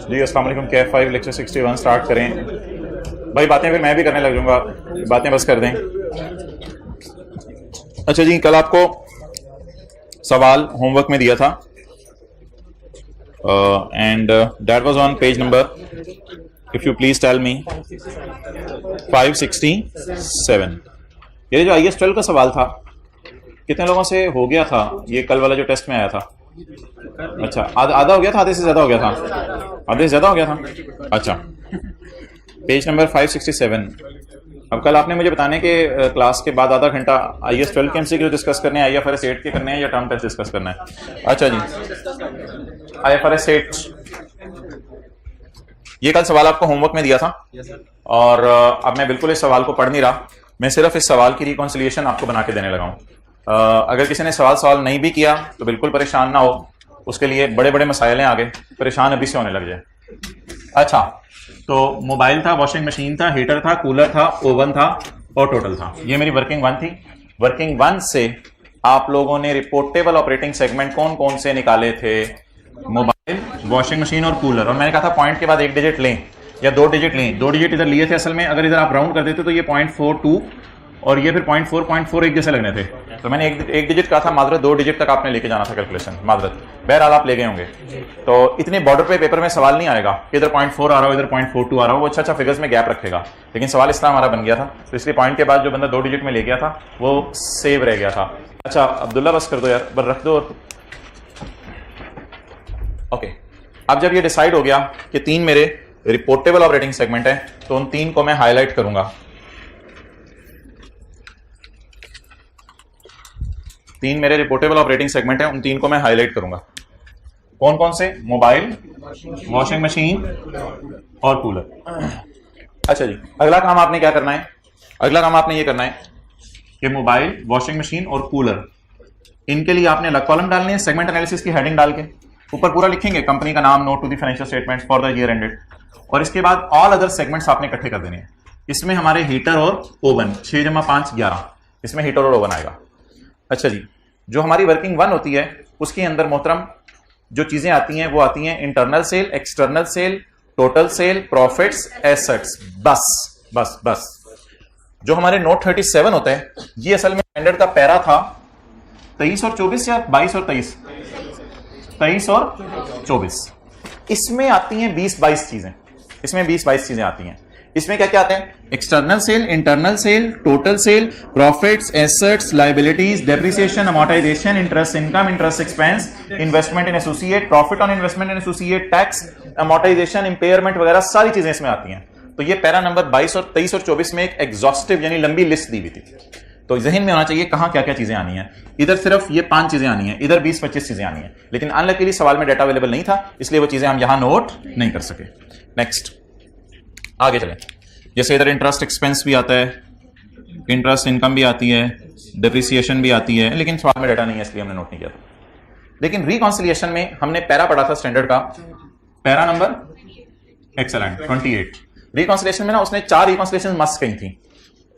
जी अस्सलाम वालेकुम। Kaif 5 lecture 61 start करें भाई। बातें फिर मैं भी करने लग जाऊंगा, बातें बस कर दें। अच्छा जी, कल आपको सवाल होमवर्क में दिया था and that was on page number, if you please tell me, 567। ये जो IS 12 का सवाल था, कितने लोगों से हो गया था ये कल वाला जो टेस्ट में आया था? अच्छा, आधा हो गया था, आधे से ज्यादा हो गया था? आधे से ज्यादा हो गया था। अच्छा, पेज नंबर 567। अब कल आपने मुझे बताने के क्लास के बाद आधा घंटा IS 12 के MCQ डिस्कस करने हैं, IFRS 8 के करने हैं या टर्म टेस्ट डिस्कस करना है? अच्छा जी, IFRS 8 ये कल सवाल आपको होमवर्क में दिया था और अब मैं बिल्कुल इस सवाल को पढ़ नहीं रहा, मैं सिर्फ इस सवाल की रिकॉन्सिलिएशन आपको बना के देने लगा हूं। अगर किसी ने सवाल नहीं भी किया तो बिल्कुल परेशान ना हो, उसके लिए बड़े बड़े मसाइल हैं आगे, परेशान अभी से होने लग जाए। अच्छा, तो मोबाइल था, वॉशिंग मशीन था, हीटर था, कूलर था, ओवन था और टोटल था। ये मेरी वर्किंग 1 थी। वर्किंग 1 से आप लोगों ने रिपोर्टेबल ऑपरेटिंग सेगमेंट कौन कौन से निकाले थे? मोबाइल, वॉशिंग मशीन और कूलर। और मैंने कहा था पॉइंट के बाद 1 डिजिट लें या 2 डिजिट लें। 2 डिजिट इधर लिए थे असल में, अगर इधर आप राउंड कर देते तो ये 0.42 और ये फिर 0.4 एक जैसे लगने थे। तो मैंने एक डिजिट कहा था, मादरत 2 डिजिट तक आपने लेके जाना था कैलकुलेशन, मादरत। बहरहाल आप ले गए होंगे। तो इतने बॉर्डर पे पेपर में सवाल नहीं आएगा कि इधर 0.4 आ रहा हो, इधर 0.42 आ रहा हो, वो अच्छा फिगर्स में गैप रखेगा। लेकिन सवाल इस तरह हमारा बन गया था, तो इसलिए पॉइंट के बाद जो बंदा 2 डिजिट में ले गया था वो सेव रह गया था। अच्छा अब्दुल्ला बस कर दो यार, बर रख दो। ओके, अब जब ये डिसाइड हो गया कि 3 मेरे रिपोर्टेबल ऑपरेटिंग सेगमेंट है, तो उन 3 को मैं हाईलाइट करूंगा। 3 मेरे रिपोर्टेबल ऑपरेटिंग सेगमेंट है, उन 3 को मैं हाईलाइट करूंगा। कौन कौन से? मोबाइल, वॉशिंग मशीन और कूलर। अच्छा जी, अगला काम आपने क्या करना है? अगला काम आपने ये करना है कि मोबाइल, वॉशिंग मशीन और कूलर, इनके लिए आपने अलग कॉलम डालने हैं, सेगमेंट एनालिसिस की हेडिंग डाल के ऊपर पूरा लिखेंगे कंपनी का नाम, note to the financial statements for the year ended, और इसके बाद ऑल अदर सेगमेंट्स आपने इकट्ठे कर देने हैं। इसमें हमारे हीटर और ओवन 6 × 5 11, इसमें हीटर और ओवन आएगा। अच्छा जी, जो हमारी वर्किंग 1 होती है उसके अंदर मोहतरम जो चीजें आती हैं वो आती हैं internal sale, external sale, total sale, profits, assets. बस बस बस। जो हमारे नोट 37 होता है, ये असल में स्टैंडर्ड का पैरा था 23 और 24 या 22 और 23, 23 और 24। इसमें आती हैं 20-22 चीजें, इसमें 20-22 चीजें आती हैं। इसमें क्या क्या आता है? External sale, internal sale, total sale, profits, assets, liabilities, depreciation, amortisation, interest income, interest expense, investment in associate, profit on investment in associate, tax, amortisation, impairment वगैरह सारी चीजें इसमें आती हैं। तो ये पैरा नंबर 22 और 23 और 24 में एक एग्जॉस्टिव यानी लंबी लिस्ट दी हुई थी। तो जहन में होना चाहिए कहां क्या क्या चीजें आनी है। इधर सिर्फ ये 5 चीजें आनी है, इधर 20-25 चीजें आनी है, लेकिन अनलकीली सवाल में डाटा अवेलेबल नहीं था, इसलिए वो चीजें हम यहां नोट नहीं कर सके। नेक्स्ट आगे चलें। जैसे इधर इंटरेस्ट एक्सपेंस भी आता है, इंटरेस्ट इनकम भी आती है, डिप्रिसिएशन भी आती है, लेकिन सवाल में डाटा नहीं है इसलिए हमने नोट नहीं किया था। लेकिन रिकॉन्सिलिएशन में हमने पैरा पढ़ा था स्टैंडर्ड का, पैरा नंबर एक्सेलेंट 28। रिकॉन्सिलिएशन में ना उसने 4 रिकॉन्सिलिएशन मस्ट कही थी,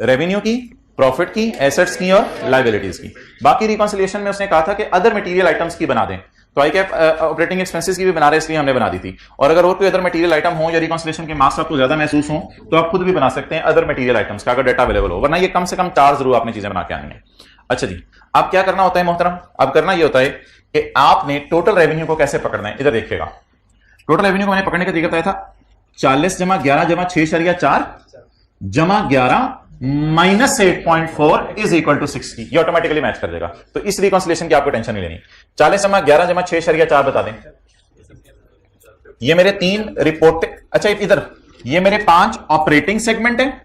रेवेन्यू की, प्रॉफिट की, एसेट्स की और लायबिलिटीज की। बाकी रिकॉन्सिलिएशन में उसने कहा था कि अदर मटेरियल आइटम्स की बना दें, तो आई कैप ऑपरेटिंग एक्सपेंसेस की भी बना रहे, इसलिए हमने बना दी थी। और अगर और कोई अदर मटेरियल आइटम हो या रिकॉन्सिलिएशन के मार्क्स आपको ज्यादा महसूस हो तो आप खुद भी बना सकते हैं अदर मटेरियल आइटम्स का, अगर डाटा अवेलेबल हो, वरना ये कम से कम 4 जरूर आपने चीजें बना के आनी है। अच्छा जी, अब क्या करना होता है मोहतरम? अब करना ये होता है कि आपने टोटल रेवेन्यू को कैसे पकड़ना है। इधर देखिएगा, टोटल रेवेन्यू को मैंने पकड़ने का तरीका बताया था, 40 = 11 = 6.4 = 11 - 8.4 = 60। ये ऑटोमेटिकली मैच कर देगा। तो इस रिकॉन्सिलिएशन की आपको टेंशन नहीं लेनी। 40 = 11 = 6.4 बता दें। ये मेरे 3 रिपोर्ट। अच्छा इधर ये मेरे 5 ऑपरेटिंग सेगमेंट है,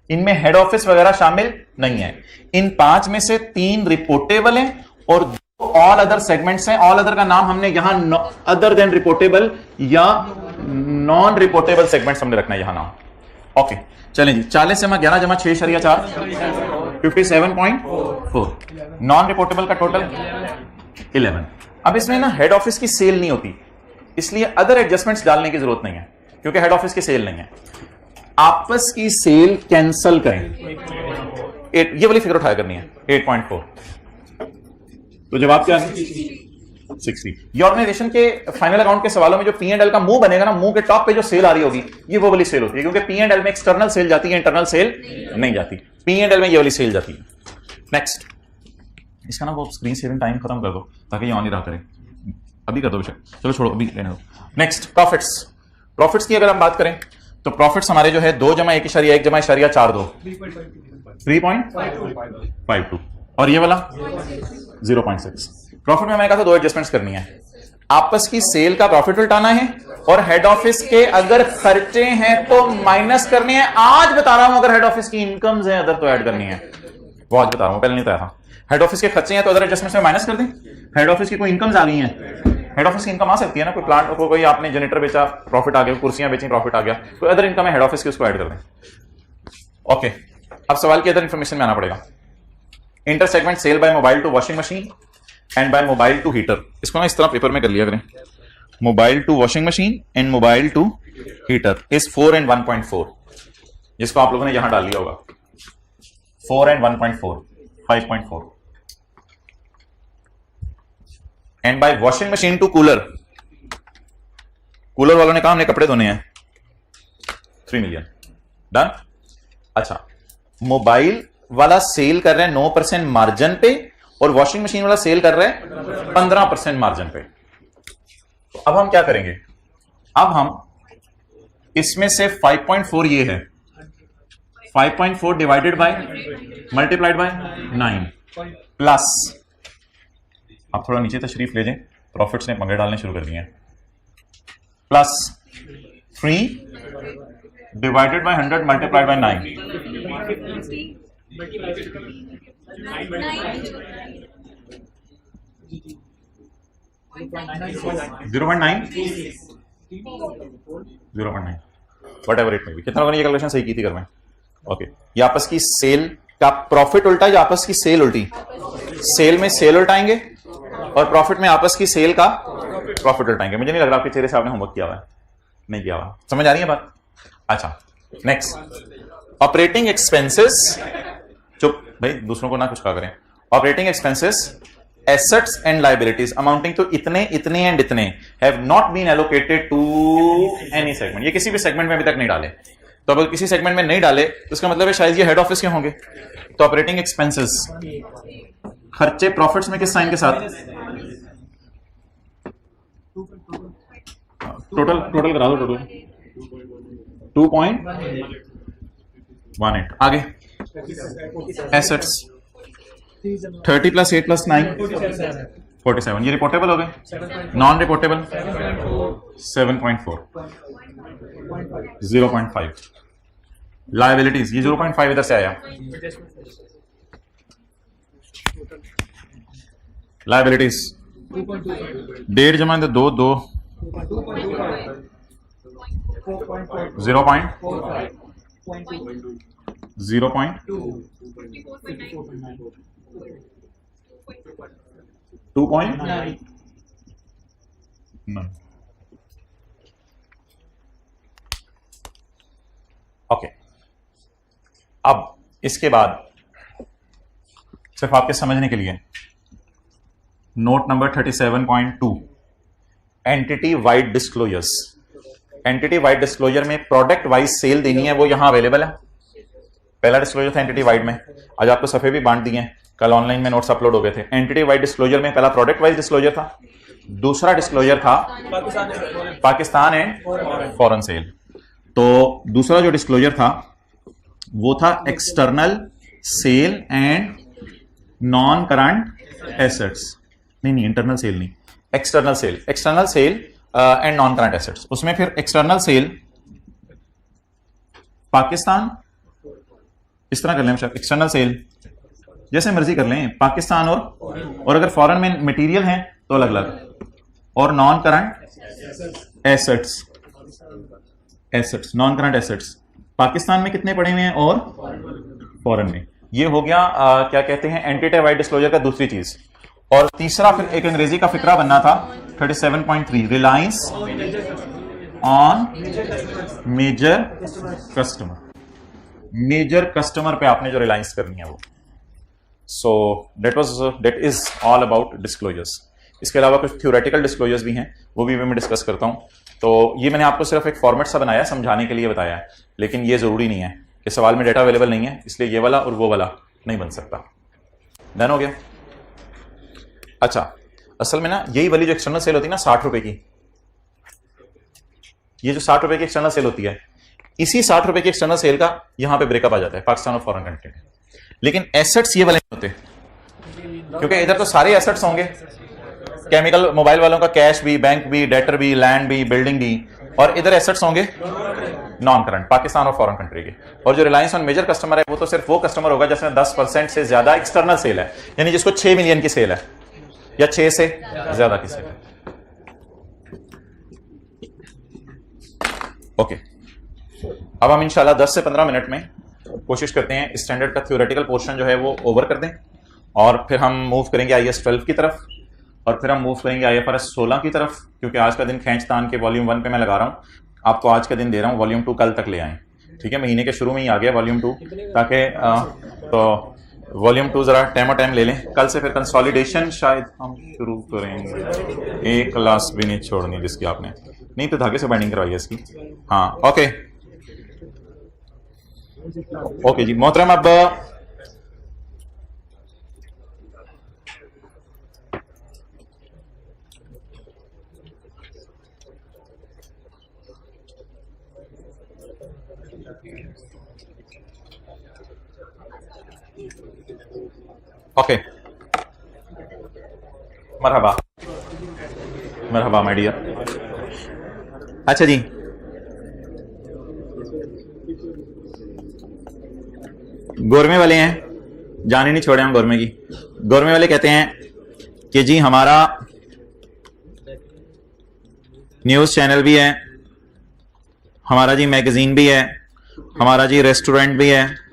इनमें हेड ऑफिस वगैरह शामिल नहीं है। इन 5 में से 3 रिपोर्टेबल हैं और 2 ऑल अदर सेगमेंट्स हैं। ऑल अदर का नाम हमने यहां अदर देन रिपोर्टेबल या नॉन रिपोर्टेबल सेगमेंट्स हमने रखना है यहां नाम। ओके चलें जी, 40 = 11 = 6.4 57.4। नॉन रिपोर्टेबल का टोटल 11। अब इसमें ना हेड ऑफिस की सेल नहीं होती, इसलिए अदर एडजस्टमेंट्स डालने की जरूरत नहीं है, क्योंकि हेड ऑफिस की सेल नहीं है। आपस की सेल कैंसल करें, ये वाली फिगर उठाया करनी है 8.4। तो जवाब क्या है? 60। ये ऑर्गेनाइजेशन के फाइनल अकाउंट के सवालों में जो पी एंड एल का मुंह बनेगा ना, मुंह के टॉप पे जो सेल आ रही होगी, ये वो वाली सेल होती है, क्योंकि पी एंड एल में एक्सटर्नल सेल जाती है, इंटरनल सेल नहीं जाती। पी एंड एल में ये वाली सेल जाती है। नेक्स्ट, इसका ना वो स्क्रीन सेविंग टाइम खत्म कर दो ताकि ये ऑन ही रहा करे। अभी कर दो बेशक, चलो छोड़ो अभी लेने दो। Next, profits. प्रॉफिट्स की अगर हम बात करें तो प्रॉफिट्स हमारे जो है 2 जमा 1.1 जमा 1.42 3.52 और ये वाला 0.6। प्रॉफिट में मैंने कहा था 2 एडजस्टमेंट्स करनी है। आपस की सेल का प्रॉफिट उल्टाना है और हेड ऑफिस के अगर खर्चे हैं तो माइनस करने हैं। आज बता रहा हूं, अगर हेड ऑफिस की इनकम्स हैं अदर तो ऐड करनी है। वो आज बता रहा हूं, पहले नहीं बताया था। हेड ऑफिस के खर्चे हैं तो अदर एडजस्टमेंट्स में माइनस कर दें। हेड ऑफिस की कोई इनकम्स आ गई हैं, हेड ऑफिस की इनकम आ सकती है ना, कोई प्लांट को, कोई आपने जनरेटर बेचा प्रॉफिट आ गया, कुर्सियां बेची प्रॉफिट आ गया, तो अदर इनकम है हेड ऑफिस की, उसको ऐड कर दें। ओके, अब सवाल की अदर इंफॉर्मेशन में आना पड़ेगा। Inter segment sale by mobile to washing machine and by mobile to heater. इसको ना इस तरह पेपर में कर लिया करें, mobile to washing machine and mobile to heater is 4 and 1.4, जिसको आप लोगों ने यहां डाल लिया होगा। 4 and 1.4 5.4 and by washing machine to cooler. Cooler वालों ने कहा हमने कपड़े धोने हैं, 3 million डन। अच्छा, मोबाइल वाला सेल कर रहे हैं 9% मार्जिन पे और वॉशिंग मशीन वाला सेल कर रहे हैं 15% मार्जिन पे। तो अब हम क्या करेंगे, अब हम इसमें से 5.4 ये है, 5.4 divided by multiplied by 9 plus, आप थोड़ा नीचे तशरीफ ले जाएं, प्रॉफिट्स ने पंगे डालने शुरू कर दिए हैं, plus 3 divided by 100 multiplied by 9 0.9 what ever it में भी। कितना लोगों ने ये कैलकुलेशन सही की थी घर में? ओके, ये आपस की सेल का प्रॉफिट उल्टा है या आपस की सेल उल्टी? सेल में सेल उल्टाएंगे और प्रॉफिट में आपस की सेल का प्रॉफिट उल्टाएंगे। मुझे नहीं लग रहा आपके चेहरे से आपने होमवर्क किया हुआ है, नहीं किया हुआ। समझ आ रही है बात? अच्छा, नेक्स्ट, ऑपरेटिंग एक्सपेंसेस। चुप भाई, दूसरों को ना कुछ कहा करें। Operating expenses assets and liabilities amounting to इतने इतने एंड इतने have not been allocated to any segment. ये किसी भी सेगमेंट में अभी तक नहीं डाले, तो अगर किसी सेगमेंट में नहीं डाले तो इसका मतलब है शायद ये हेड ऑफिस के होंगे। तो ऑपरेटिंग एक्सपेंसेस खर्चे प्रॉफिट्स में किस साइन के साथ? टोटल करा दो, टोटल 2.18। आगे एसेट्स 30 + 8 + 9 47। ये रिपोर्टेबल हो गए, नॉन रिपोर्टेबल 7.4 0.5। लायबिलिटीज ये 0.5 इधर से आया। लायबिलिटीज 1.5 जमा 2 2 0.2.9। ओके, अब इसके बाद सिर्फ आपके समझने के लिए note number 37.2 entity wide disclosures. Entity wide disclosure में प्रोडक्ट वाइज सेल देनी है, वो यहां अवेलेबल है। पहला डिस्क्लोजर था एंटिटी वाइड में, आज आपको सफे भी बांट दिए हैं, कल ऑनलाइन में नोट्स अपलोड हो गए थे। एंटिटी वाइड डिस्क्लोजर में पहला प्रोडक्ट वाइज डिस्क्लोजर था, दूसरा डिस्क्लोजर था पाकिस्तान एंड फॉरेन सेल। तो दूसरा जो डिस्क्लोजर था वो था external sale and non current assets. नहीं, इंटरनल सेल नहीं, external sale and non current assets. उसमें फिर एक्सटर्नल सेल पाकिस्तान, इस तरह कर लें, एक्सटर्नल सेल जैसे मर्जी कर लें, पाकिस्तान और अगर फॉरेन में मटेरियल है तो अलग अलग, और non current assets non current assets Pakistan में कितने पड़े हुए हैं और फॉरेन में। ये हो गया क्या कहते हैं एंटिटी वाइड डिस्क्लोजर का दूसरी चीज। और तीसरा फिर एक अंग्रेजी का फिक्रा बनना था 37.3 reliance on major customer. Major customer पे आपने जो रिलायंस करनी है वो। So that is all about disclosures. इसके अलावा कुछ थ्योरेटिकल डिस्क्लोजर्स भी हैं, वो भी मैं डिस्कस करता हूँ। तो ये मैंने आपको सिर्फ एक फॉर्मेट सा बनाया, समझाने के लिए बताया है, लेकिन ये ज़रूरी नहीं है कि सवाल में डेटा अवेलेबल नहीं है इसलिए ये वाला और वो वाला नहीं बन सकता। डन हो गया। अच्छा, असल में ना यही वाली जो एक्सटर्नल सेल होती है ना 60 रुपए की, ये जो 60 रुपए की एक्सटर्नल सेल होती है, इसी 60 रुपए की एक्सटर्नल सेल का यहां पे ब्रेकअप आ जाता है पाकिस्तान और फॉरेन कंट्री में। लेकिन एसेट्स ये वाले नहीं होते, क्योंकि इधर तो सारे एसेट्स होंगे, केमिकल मोबाइल वालों का कैश भी, बैंक भी, डेटर भी, लैंड भी, बिल्डिंग भी, और इधर एसेट्स होंगे नॉन करंट पाकिस्तान और फॉरेन कंट्री के। और जो रिलायंस ऑन मेजर कस्टमर है वो तो सिर्फ वो कस्टमर होगा जिसमें 10% से ज्यादा एक्सटर्नल सेल है, यानी जिसको 6 मिलियन की सेल है या 6 से ज्यादा की सेल है। ओके, अब हम इंशाल्लाह 10 से 15 मिनट में कोशिश करते हैं स्टैंडर्ड का थ्योरेटिकल पोर्शन जो है वो ओवर कर दें, और फिर हम मूव करेंगे IAS 12 की तरफ, और फिर हम मूव करेंगे IFRS 16 की तरफ, क्योंकि आज का दिन खींच तान के वॉल्यूम 1 पे मैं लगा रहा हूं, आपको आज का दिन दे रहा हूं, वॉल्यूम 2 कल तक ले आएं। ठीक है, महीने के शुरू में ही आ गया वॉल्यूम 2, ताकि तो वॉल्यूम 2 जरा टाइम ले लें। कल से फिर कंसोलिडेशन शायद हम शुरू करेंगे, एक क्लास भी नहीं छोड़नी जिसकी आपने नहीं तो धागे से बाइंडिंग करवाई है इसकी। हाँ, ओके ओके जी मोहतरम, अब okay, Marhaba Marhaba my dear. अच्छा जी, गोरमे वाले हैं, जाने नहीं छोड़े हम गोरमे की। गोरमे वाले कहते हैं कि जी हमारा न्यूज चैनल भी है, हमारा जी मैगजीन भी है, हमारा जी रेस्टोरेंट भी है,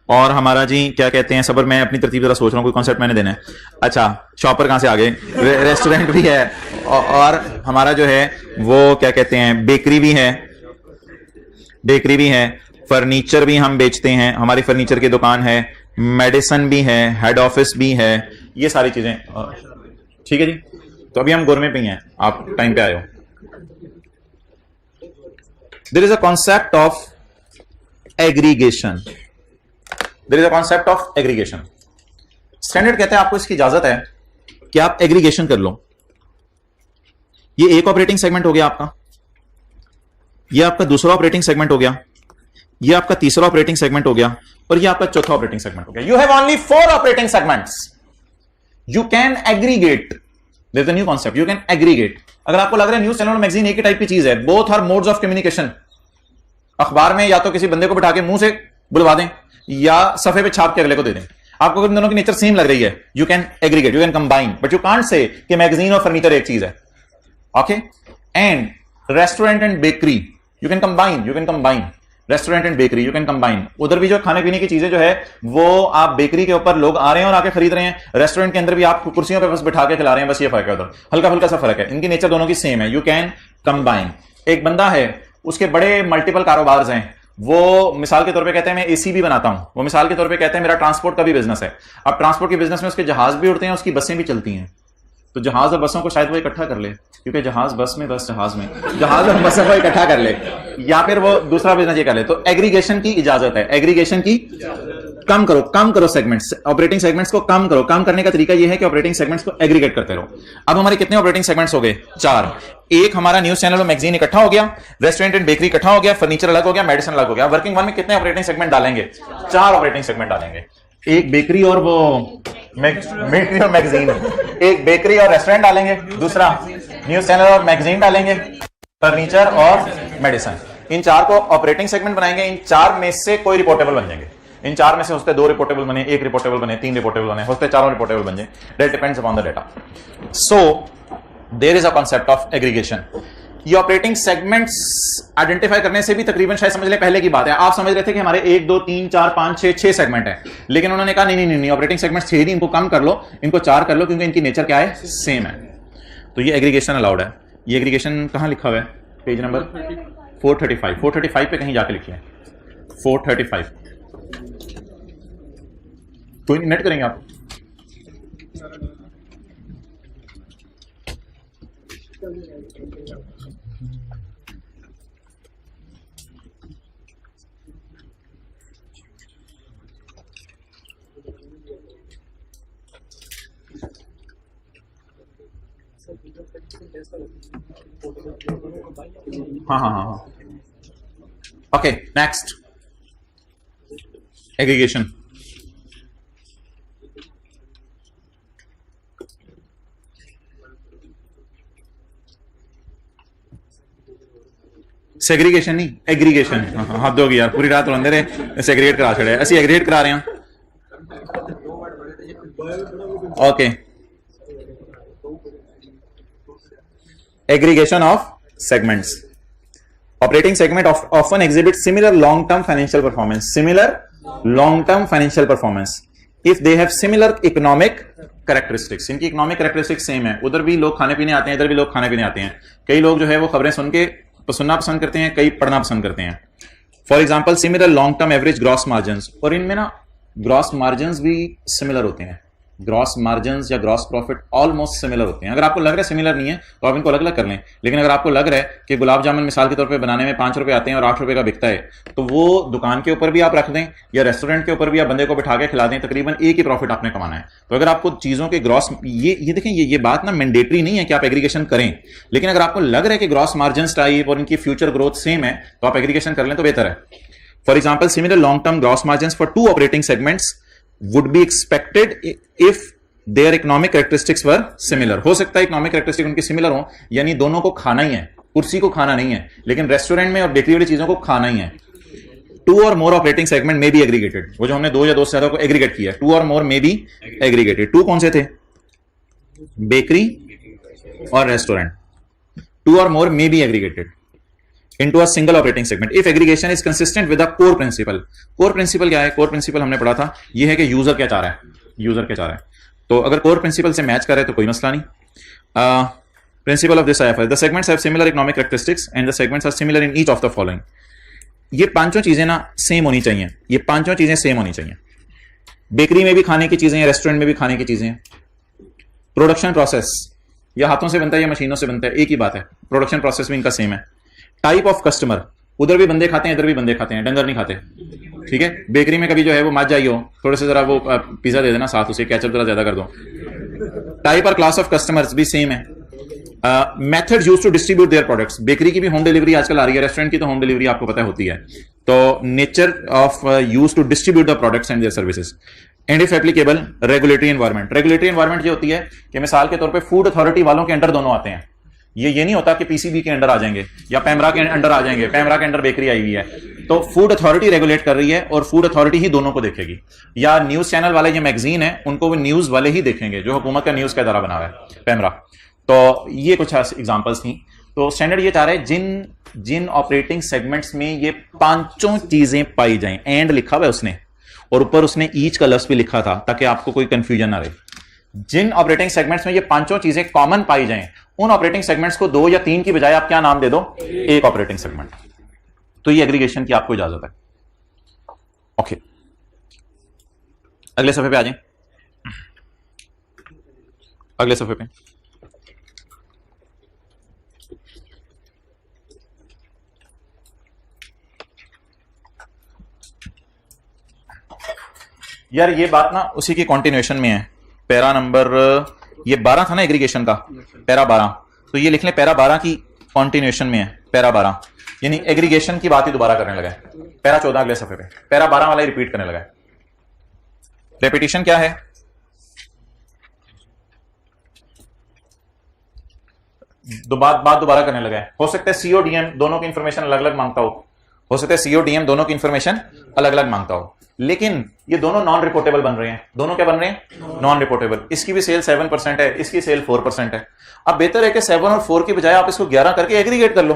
और हमारा जी क्या कहते हैं, सबर मैं अपनी तरतीब जरा सोच रहा हूँ, कोई कॉन्सेप्ट मैंने देना है। अच्छा, शॉपर कहां से आ गए, रेस्टोरेंट भी है, और हमारा जो है वो क्या कहते हैं बेकरी भी है, फर्नीचर भी हम बेचते हैं, हमारी फर्नीचर की दुकान है, मेडिसिन भी है, हेड ऑफिस भी है, ये सारी चीजें। ठीक है जी, तो अभी हम गोरमे पे ही हैं, आप टाइम पे आए हो। There is a concept of aggregation, standard कहते हैं आपको इसकी इजाजत है कि आप एग्रीगेशन कर लो। ये एक ऑपरेटिंग सेगमेंट हो गया आपका, ये आपका दूसरा ऑपरेटिंग सेगमेंट हो गया, ये आपका तीसरा ऑपरेटिंग सेगमेंट हो गया, और ये आपका चौथा ऑपरेटिंग सेगमेंट हो गया। You have only 4 operating segments, you can aggregate, there is a new concept, you can aggregate. अगर आपको लग रहा है न्यूज चैनल और मैगजीन एक ही टाइप की चीज है, both are modes of communication. अखबार में या तो किसी बंदे को बिठा के मुंह से बुलवा दें या सफे पे छाप के अगले को दे दें, आपको इन दोनों की नेचर सेम लग रही है, you can aggregate, you can combine, but you can't say कि मैगजीन और फर्नीचर एक चीज है। Okay, and restaurant and bakery you can combine, restaurant and bakery you can combine. उधर भी जो खाने पीने की चीजें जो है वो आप बेकरी के ऊपर लोग आ रहे हैं और आके खरीद रहे हैं, रेस्टोरेंट के अंदर भी आप कुर्सियों पे बस बिठा के खिला रहे हैं, बस ये फर्क है, उधर हल्का फुल्का सा फर्क है, इनकी नेचर दोनों की सेम है, यू कैन कंबाइन। एक बंदा है, उसके बड़े मल्टीपल कारोबार हैं, वो मिसाल के तौर पे कहते हैं मैं एसी भी बनाता हूं, वो मिसाल के तौर पे कहते हैं मेरा ट्रांसपोर्ट का भी बिजनेस है। अब ट्रांसपोर्ट के बिजनेस में उसके जहाज भी उड़ते हैं, उसकी बसें भी चलती हैं, तो जहाज और बसों को शायद वो इकट्ठा कर ले, क्योंकि जहाज बस में, बस जहाज में, जहाज और बसों को इकट्ठा कर ले, या फिर वो दूसरा बिजनेस ये कर ले। तो एग्रीगेशन की इजाजत है, एग्रीगेशन की कम करो सेगमेंट्स, ऑपरेटिंग सेगमेंट्स को कम करो। कम करने का तरीका यह है कि ऑपरेटिंग सेगमेंट्स को एग्रीगेट करते रहो। अब हमारे कितने ऑपरेटिंग सेगमेंट्स हो गए? 4। एक हमारा न्यूज चैनल और मैगजीन इकट्ठा हो गया, रेस्टोरेंट एंड बेकरी इकट्ठा हो गया, फर्नीचर अलग हो गया, मेडिसिन अलग हो गया। वर्किंग वन में कितने ऑपरेटिंग सेगमेंट डालेंगे? 4 ऑपरेटिंग सेगमेंट डालेंगे। एक बेकरी और वो बेकरी और मैगजीन, एक बेकरी और रेस्टोरेंट डालेंगे, दूसरा न्यूज चैनल और मैगजीन डालेंगे, फर्नीचर और मेडिसिन। इन 4 को ऑपरेटिंग सेगमेंट बनाएंगे। इन 4 में से कोई रिपोर्टेबल बन जाएंगे। इन 4 में से होते 2 रिपोर्टेबल बने, 1 रिपोर्टेबल बने, 3 रिपोर्टेबल बने, होते 4 रिपोर्टेबल बन जाए। That depends upon the data. So there is a concept of aggregation. ये ऑपरेटिंग सेगमेंट्स आइडेंटिफाई करने से भी तकरीबन शायद समझ लें पहले की बात है। आप समझ रहे थे कि हमारे 1 2 3 4 5 6 सेगमेंट है, लेकिन उन्होंने कहा नहीं, ऑपरेटिंग सेगमेंट्स 6 ही, इनको कम कर लो, इनको 4 कर लो, क्योंकि इनकी नेचर क्या है? सेम है। तो ये एग्रीगेशन अलाउड है। ये एग्रीगेशन कहां लिखा हुआ है? Page number 435। 435 पे कहीं जाके लिखिए 435। कोई नहीं, नेट करेंगे आप। हाँ हाँ हाँ हाँ ओके नेक्स्ट एग्रीगेशन सेग्रीगेशन नहीं एग्रीगेशन हद होगी यार पूरी रात रोंदे रहे सेग्रीगेट करा छड़े असं एग्रीगेट करा रहे हैं okay aggregation of segments operating segment often exhibit similar long term financial performance if they have similar economic characteristics इनकी इकोनॉमिक कैरेक्टरिस्टिक्स सेम है उधर भी लोग खाने पीने आते हैं इधर भी लोग खाने पीने आते हैं कई लोग जो है वो खबरें सुनना पसंद करते हैं कई पढ़ना पसंद करते हैं for example similar long term average gross margin और इनमें ना ग्रॉस मार्जिन भी सिमिलर होते हैं ग्रॉस मार्जिन या ग्रॉस प्रॉफिट ऑलमोस्ट सिमिलर होते हैं अगर आपको लग रहा है सिमिलर नहीं है तो आप इनको अलग अलग कर लें लेकिन अगर आपको लग रहा है कि गुलाब जामुन मिसाल के तौर पे बनाने में 5 रुपए आते हैं और 8 रुपए का बिकता है तो वो दुकान के ऊपर भी आप रख दें या रेस्टोरेंट के ऊपर भी आप बंदे को बिठा के खिला दें तकरीबन एक ही प्रॉफिट आपने कमाना है तो अगर आपको चीजों के ग्रॉस ये देखें ये बात ना मैंडेटरी नहीं है कि आप एग्रीगेशन करें लेकिन अगर आपको लग रहा है कि ग्रॉस मार्जिन टाइप और इनकी फ्यूचर ग्रोथ सेम है तो आप एग्रीगेशन कर लें तो बेहतर है for example similar long term gross margin for 2 operating segments would be expected if their economic characteristics were similar हो सकता है इकोनॉमिक कैरेक्टरिस्टिक उनकी सिमिलर हो यानी दोनों को खाना ही है कुर्सी को खाना नहीं है लेकिन रेस्टोरेंट में और बेकरी वाली चीजों को खाना ही है 2 और मोर ऑपरेटिंग सेगमेंट में बी एग्रीगेटेड वो जो हमने 2 या 2 से ज्यादा को एग्रीगेट किया 2 और मोर में बी एग्रीगेटेड 2 कौन से थे बेकरी और रेस्टोरेंट 2 और मोर में be aggregated into a single operating segment if aggregation is consistent with a core principle क्या है core principle हमने पढ़ा था ये है कि यूजर क्या चाह रहा है तो अगर core principle से मैच करे तो कोई मसला नहीं principle of this IFRS the segments have similar economic characteristics and the segments are similar in each of the following ये पांचों चीजें ना सेम होनी चाहिए बेकरी में भी खाने की चीजें रेस्टोरेंट में भी खाने की चीजें प्रोडक्शन प्रोसेस या हाथों से बनता है या मशीनों से बनता है एक ही बात है प्रोडक्शन प्रोसेस भी इनका सेम है टाइप ऑफ कस्टमर उधर भी बंदे खाते हैं इधर भी बंदे खाते हैं डंगर नहीं खाते ठीक है बेकरी में कभी जो है वो मत जाइयो थोड़े से जरा वो पिज्जा दे देना साथ उसे केचप जरा ज्यादा कर दो टाइप और क्लास ऑफ कस्टमर्स भी सेम है method use to distribute their products bakery की भी होम डिलीवरी आजकल आ रही है रेस्टोरेंट की तो होम डिलीवरी आपको पता होती है तो nature of use to distribute the products and their services and if applicable regulatory environment ये होती है कि मिसाल के तौर पे फूड अथॉरिटी वालों के अंडर दोनों आते हैं ये नहीं होता कि पीसीबी के अंडर आ जाएंगे या पैमरा के अंडर आ जाएंगे पैमरा के अंडर बेकरी आई हुई है तो फूड अथॉरिटी रेगुलेट कर रही है और फूड अथॉरिटी ही दोनों को देखेगी या न्यूज चैनल वाले जो मैगजीन है उनको वो न्यूज वाले ही देखेंगे जो हुकूमत का न्यूज का इदारा बना हुआ है पैमरा तो ये कुछ एग्जांपल्स थी तो स्टैंडर्ड ये चाह रहे हैं जिन ऑपरेटिंग सेगमेंट्स में ये पांचों चीजें पाई जाएं एंड लिखा हुआ है उसने और ऊपर उसने ईच का लफ्ज भी लिखा था ताकि आपको कोई कंफ्यूजन ना रहे जिन ऑपरेटिंग सेगमेंट्स में ये पांचों चीजें कॉमन पाई जाएं उन ऑपरेटिंग सेगमेंट्स को 2 या 3 की बजाय आप क्या नाम दे दो एक ऑपरेटिंग सेगमेंट तो ये एग्रीगेशन की आपको इजाजत है ओके अगले सफे पे आ जाएं अगले सफे पे यार ये बात ना उसी की कंटिन्यूएशन में है पैरा नंबर ये 12 था ना एग्रीगेशन का पैरा 12 तो ये लिख लें पैरा 12 की कंटिन्यूएशन में है पैरा 12 यानी एग्रीगेशन की बात ही दोबारा करने लगा है पैरा 14 अगले सफे पे पैरा 12 वाला ही रिपीट करने लगा है रेपिटेशन क्या है बात दोबारा करने लगा है हो सकता है सीओडीएम दोनों की इंफॉर्मेशन अलग अलग मांगता हो सकता है सीओडीएम दोनों की इंफॉर्मेशन अलग अलग मांगता हो लेकिन ये दोनों नॉन रिपोर्टेबल बन रहे हैं दोनों क्या बन रहे हैं नॉन रिपोर्टेबल इसकी भी सेल 7% है इसकी सेल 4% है अब बेहतर है कि 7 और 4 की बजाय आप इसको 11 करके एग्रीगेट कर लो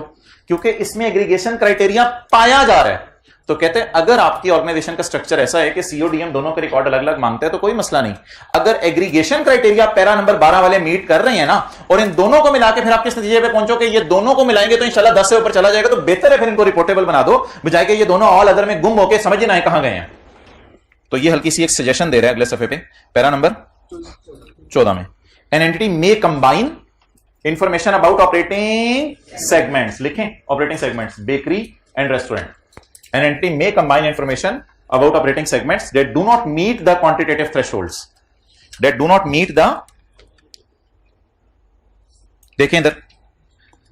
क्योंकि इसमें एग्रीगेशन क्राइटेरिया पाया जा रहा है तो कहते हैं अगर आपकी ऑर्गेनाइजेशन का स्ट्रक्चर ऐसा है कि सीओडीएम दोनों के रिकॉर्ड अलग अलग मांगते हैं तो कोई मसला नहीं अगर एग्रीगेशन क्राइटेरिया पैरा नंबर 12 वाले मीट कर रहे हैं ना और इन दोनों को मिला के फिर आप किस नतीजे पे पहुंचो कि ये दोनों को मिलाएंगे तो इंशाल्लाह 10 से ऊपर चला जाएगा तो बेहतर है फिर इनको रिपोर्टेबल बना दो बजाय कि ये दोनों ऑल अदर में गुम होकर समझ ना आए कहां गए हैं तो ये हल्की सी एक सजेशन दे रहा है अगले सफे पे पैरा नंबर 14 में an entity may combine information about operating segments लिखें, operating segments bakery and restaurant. An entity may combine information about operating segments that do not meet the quantitative thresholds. That do not meet the. देखें इधर,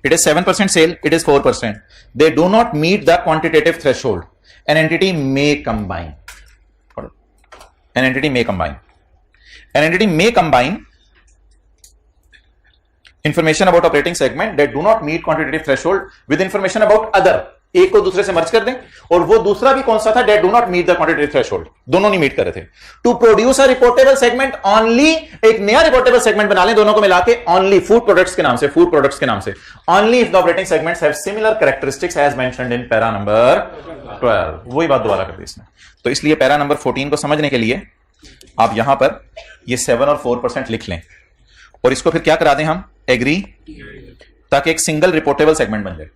it is 7% sale, it is 4%. They do not meet the quantitative threshold. An entity may combine. An entity may combine. An entity may combine information about operating segment that do not meet quantitative threshold with information about other. एक को दूसरे से मर्ज कर दें, और वो दूसरा भी कौन सा था, that do not meet the quantitative threshold, दोनों नहीं मीट कर रहे थे. To produce a reportable segment only, एक नया रिपोर्टेबल सेगमेंट बना लें दोनों को मिला के, ओनली फूड प्रोडक्ट्स के नाम से, फूड प्रोडक्ट्स के नाम से, only if the operating segments have similar characteristics as mentioned in para number 12. वही बात दोबारा कर दी इसने. तो इसलिए पैरा नंबर 14 को समझने के लिए आप यहां पर ये 7 और 4% लिख लें, और इसको फिर क्या करा दें हम, एग्री, ताकि एक सिंगल रिपोर्टेबल सेगमेंट बन जाए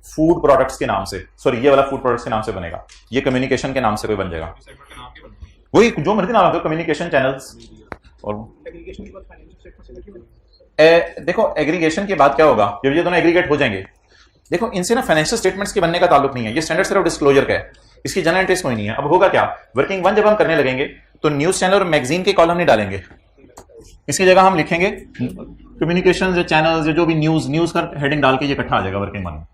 फूड प्रोडक्ट्स के नाम से. सॉरी, ये वाला फूड प्रोडक्ट्स के नाम से बनेगा, ये कम्युनिकेशन के नाम से कोई बन जाएगा, वही जो मर्जी नाम रखो, कम्युनिकेशन चैनल्स. और देखो एग्रीगेशन के बाद क्या होगा, जब ये दोनों एग्रीगेट हो जाएंगे, देखो इनसे ना फाइनेंशियल स्टेटमेंट्स के बनने का ताल्लुक नहीं है, ये स्टैंडर्ड सिर्फ डिस्क्लोजर का है, इसकी जनरल एंट्रीज कोई नहीं है. अब होगा क्या, वर्किंग वन जब हम करने लगेंगे तो न्यूज चैनल और मैगजीन के कॉलम नहीं डालेंगे, इसकी जगह हम लिखेंगे कम्युनिकेशन चैनल, जो भी न्यूज का हेडिंग डाल के ये इकट्ठा आ जाएगा वर्किंग वन में.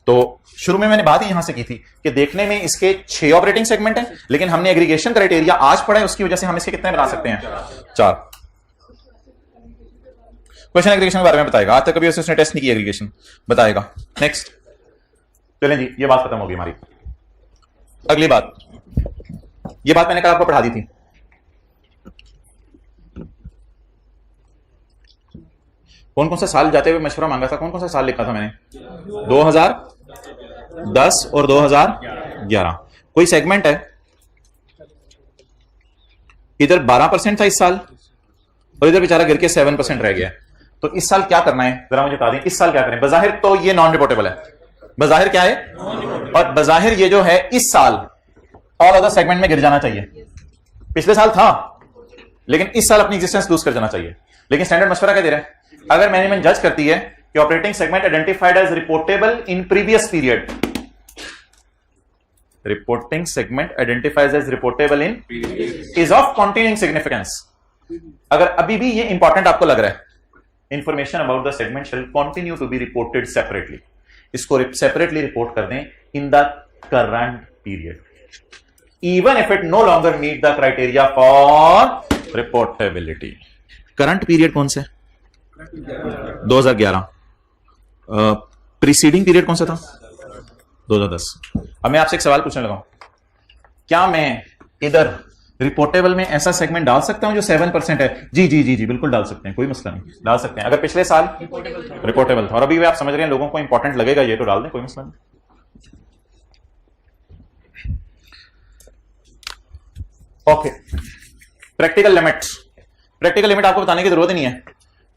तो शुरू में मैंने बात ही यहां से की थी कि देखने में इसके 6 ऑपरेटिंग सेगमेंट हैं, लेकिन हमने एग्रीगेशन क्राइटेरिया आज पढ़ा है, उसकी वजह से हम इसके कितने बना सकते हैं, 4. क्वेश्चन एग्रीगेशन के बारे में बताएगा, आज तक कभी उसने टेस्ट नहीं किया, एग्रीगेशन बताएगा. नेक्स्ट, चलें जी, ये बात खत्म होगी हमारी. अगली बात, ये बात मैंने कल आपको पढ़ा दी थी. कौन कौन सा साल जाते हुए मशवरा मांगा था, कौन कौन सा साल लिखा था मैंने, 2010 और 2011. कोई सेगमेंट है, इधर 12% था इस साल, और इधर बेचारा गिर के 7% रह गया. तो इस साल क्या करना है, जरा मुझे बता दें, इस साल क्या करें. बजाहिर तो ये नॉन रिपोर्टेबल है, बजाहिर क्या है, और बजाहिर ये जो है इस साल ऑल अदर सेगमेंट में गिर जाना चाहिए. पिछले साल था, लेकिन इस साल अपनी एग्जिस्टेंस लूज कर जाना चाहिए. लेकिन स्टैंडर्ड मशवरा क्या दे रहा है, अगर मैनेजमेंट जज करती है कि operating segment identified as reportable in previous period, reporting segment identified as reportable in is of continuing significance. अगर अभी भी ये इंपॉर्टेंट आपको लग रहा है, information about the segment shall continue to be reported separately, इसको सेपरेटली रिपोर्ट कर दें in the current period, even if it no longer meet the criteria for reportability. Current period कौन सा है, 2011. प्रीसीडिंग पीरियड कौन सा था, 2010. अब मैं आपसे एक सवाल पूछने लगा, क्या मैं इधर रिपोर्टेबल में ऐसा सेगमेंट डाल सकता हूं जो 7% है? जी जी जी जी बिल्कुल डाल सकते हैं, कोई मसला नहीं, डाल सकते हैं. अगर पिछले साल रिपोर्टेबल था और अभी भी आप समझ रहे हैं लोगों को इंपॉर्टेंट लगेगा ये, तो डाल दें, कोई मसला नहीं. Okay, practical limit. Practical limit आपको बताने की जरूरत ही नहीं है.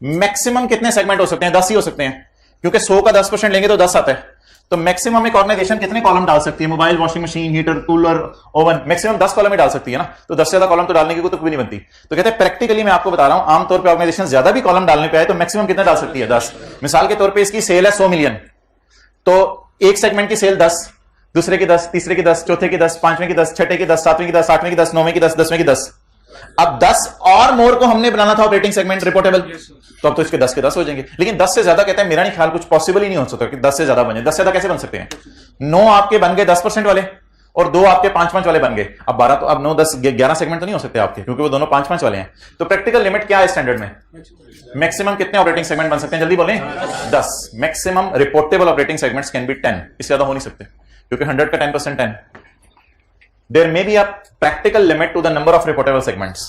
मैक्सिमम कितने सेगमेंट हो सकते हैं, 10 ही हो सकते हैं, क्योंकि 100 का 10% लेंगे तो 10 आता है. तो मैक्सिमम एक ऑर्गेनाइजेशन कितने कॉलम डाल सकती है, mobile, washing machine, heater, cooler, oven, maximum 10 column ही डाल सकती है ना. तो 10 से ज्यादा कॉलम तो डालने की कोई तुक भी नहीं बनती. तो कहते हैं प्रैक्टिकली मैं आपको बता रहा हूं, आमतौर पर ऑर्गेनाइजेशन ज्यादा भी कॉलम डालने पे आए तो मैक्सिमम कितना डाल सकती है, 10. मिसाल के तौर पर इसकी सेल है 100 मिलियन, तो एक सेगमेंट की सेल 10, दूसरे की 10, तीसरे की 10, चौथे की 10, पांचवें की 10, छठे की 10, सातवें की 10, आठवें की 10, नौवें की 10, 10वें की 10. अब 10 और मोर को हमने बनाना था ऑपरेटिंग सेगमेंट रिपोर्टेबल, तो अब तो इसके 10 के 10 हो जाएंगे. लेकिन 10 से ज्यादा कहते हैं मेरा नहीं ख्याल कुछ पॉसिबल ही नहीं हो सकता कि 10 से ज्यादा बने. 10 से ज्यादा कैसे बन सकते हैं, 9 आपके बन गए 10% वाले और 2 आपके 5-5 वाले बन गए. अब 12 तो अब 9, 10, 11 सेगमेंट तो नहीं हो सकते आपके, क्योंकि वो दोनों 5-5 वाले हैं. तो प्रैक्टिकल लिमिट क्या है स्टैंडर्ड में, मैक्सिमम कितने ऑपरेटिंग सेगमेंट बन सकते हैं, जल्दी बोलें, 10. Maximum reportable operating segments can be 10, इससे ज्यादा हो नहीं सकते, क्योंकि 100 का 10% 10. There may be a practical limit to the number of reportable segments.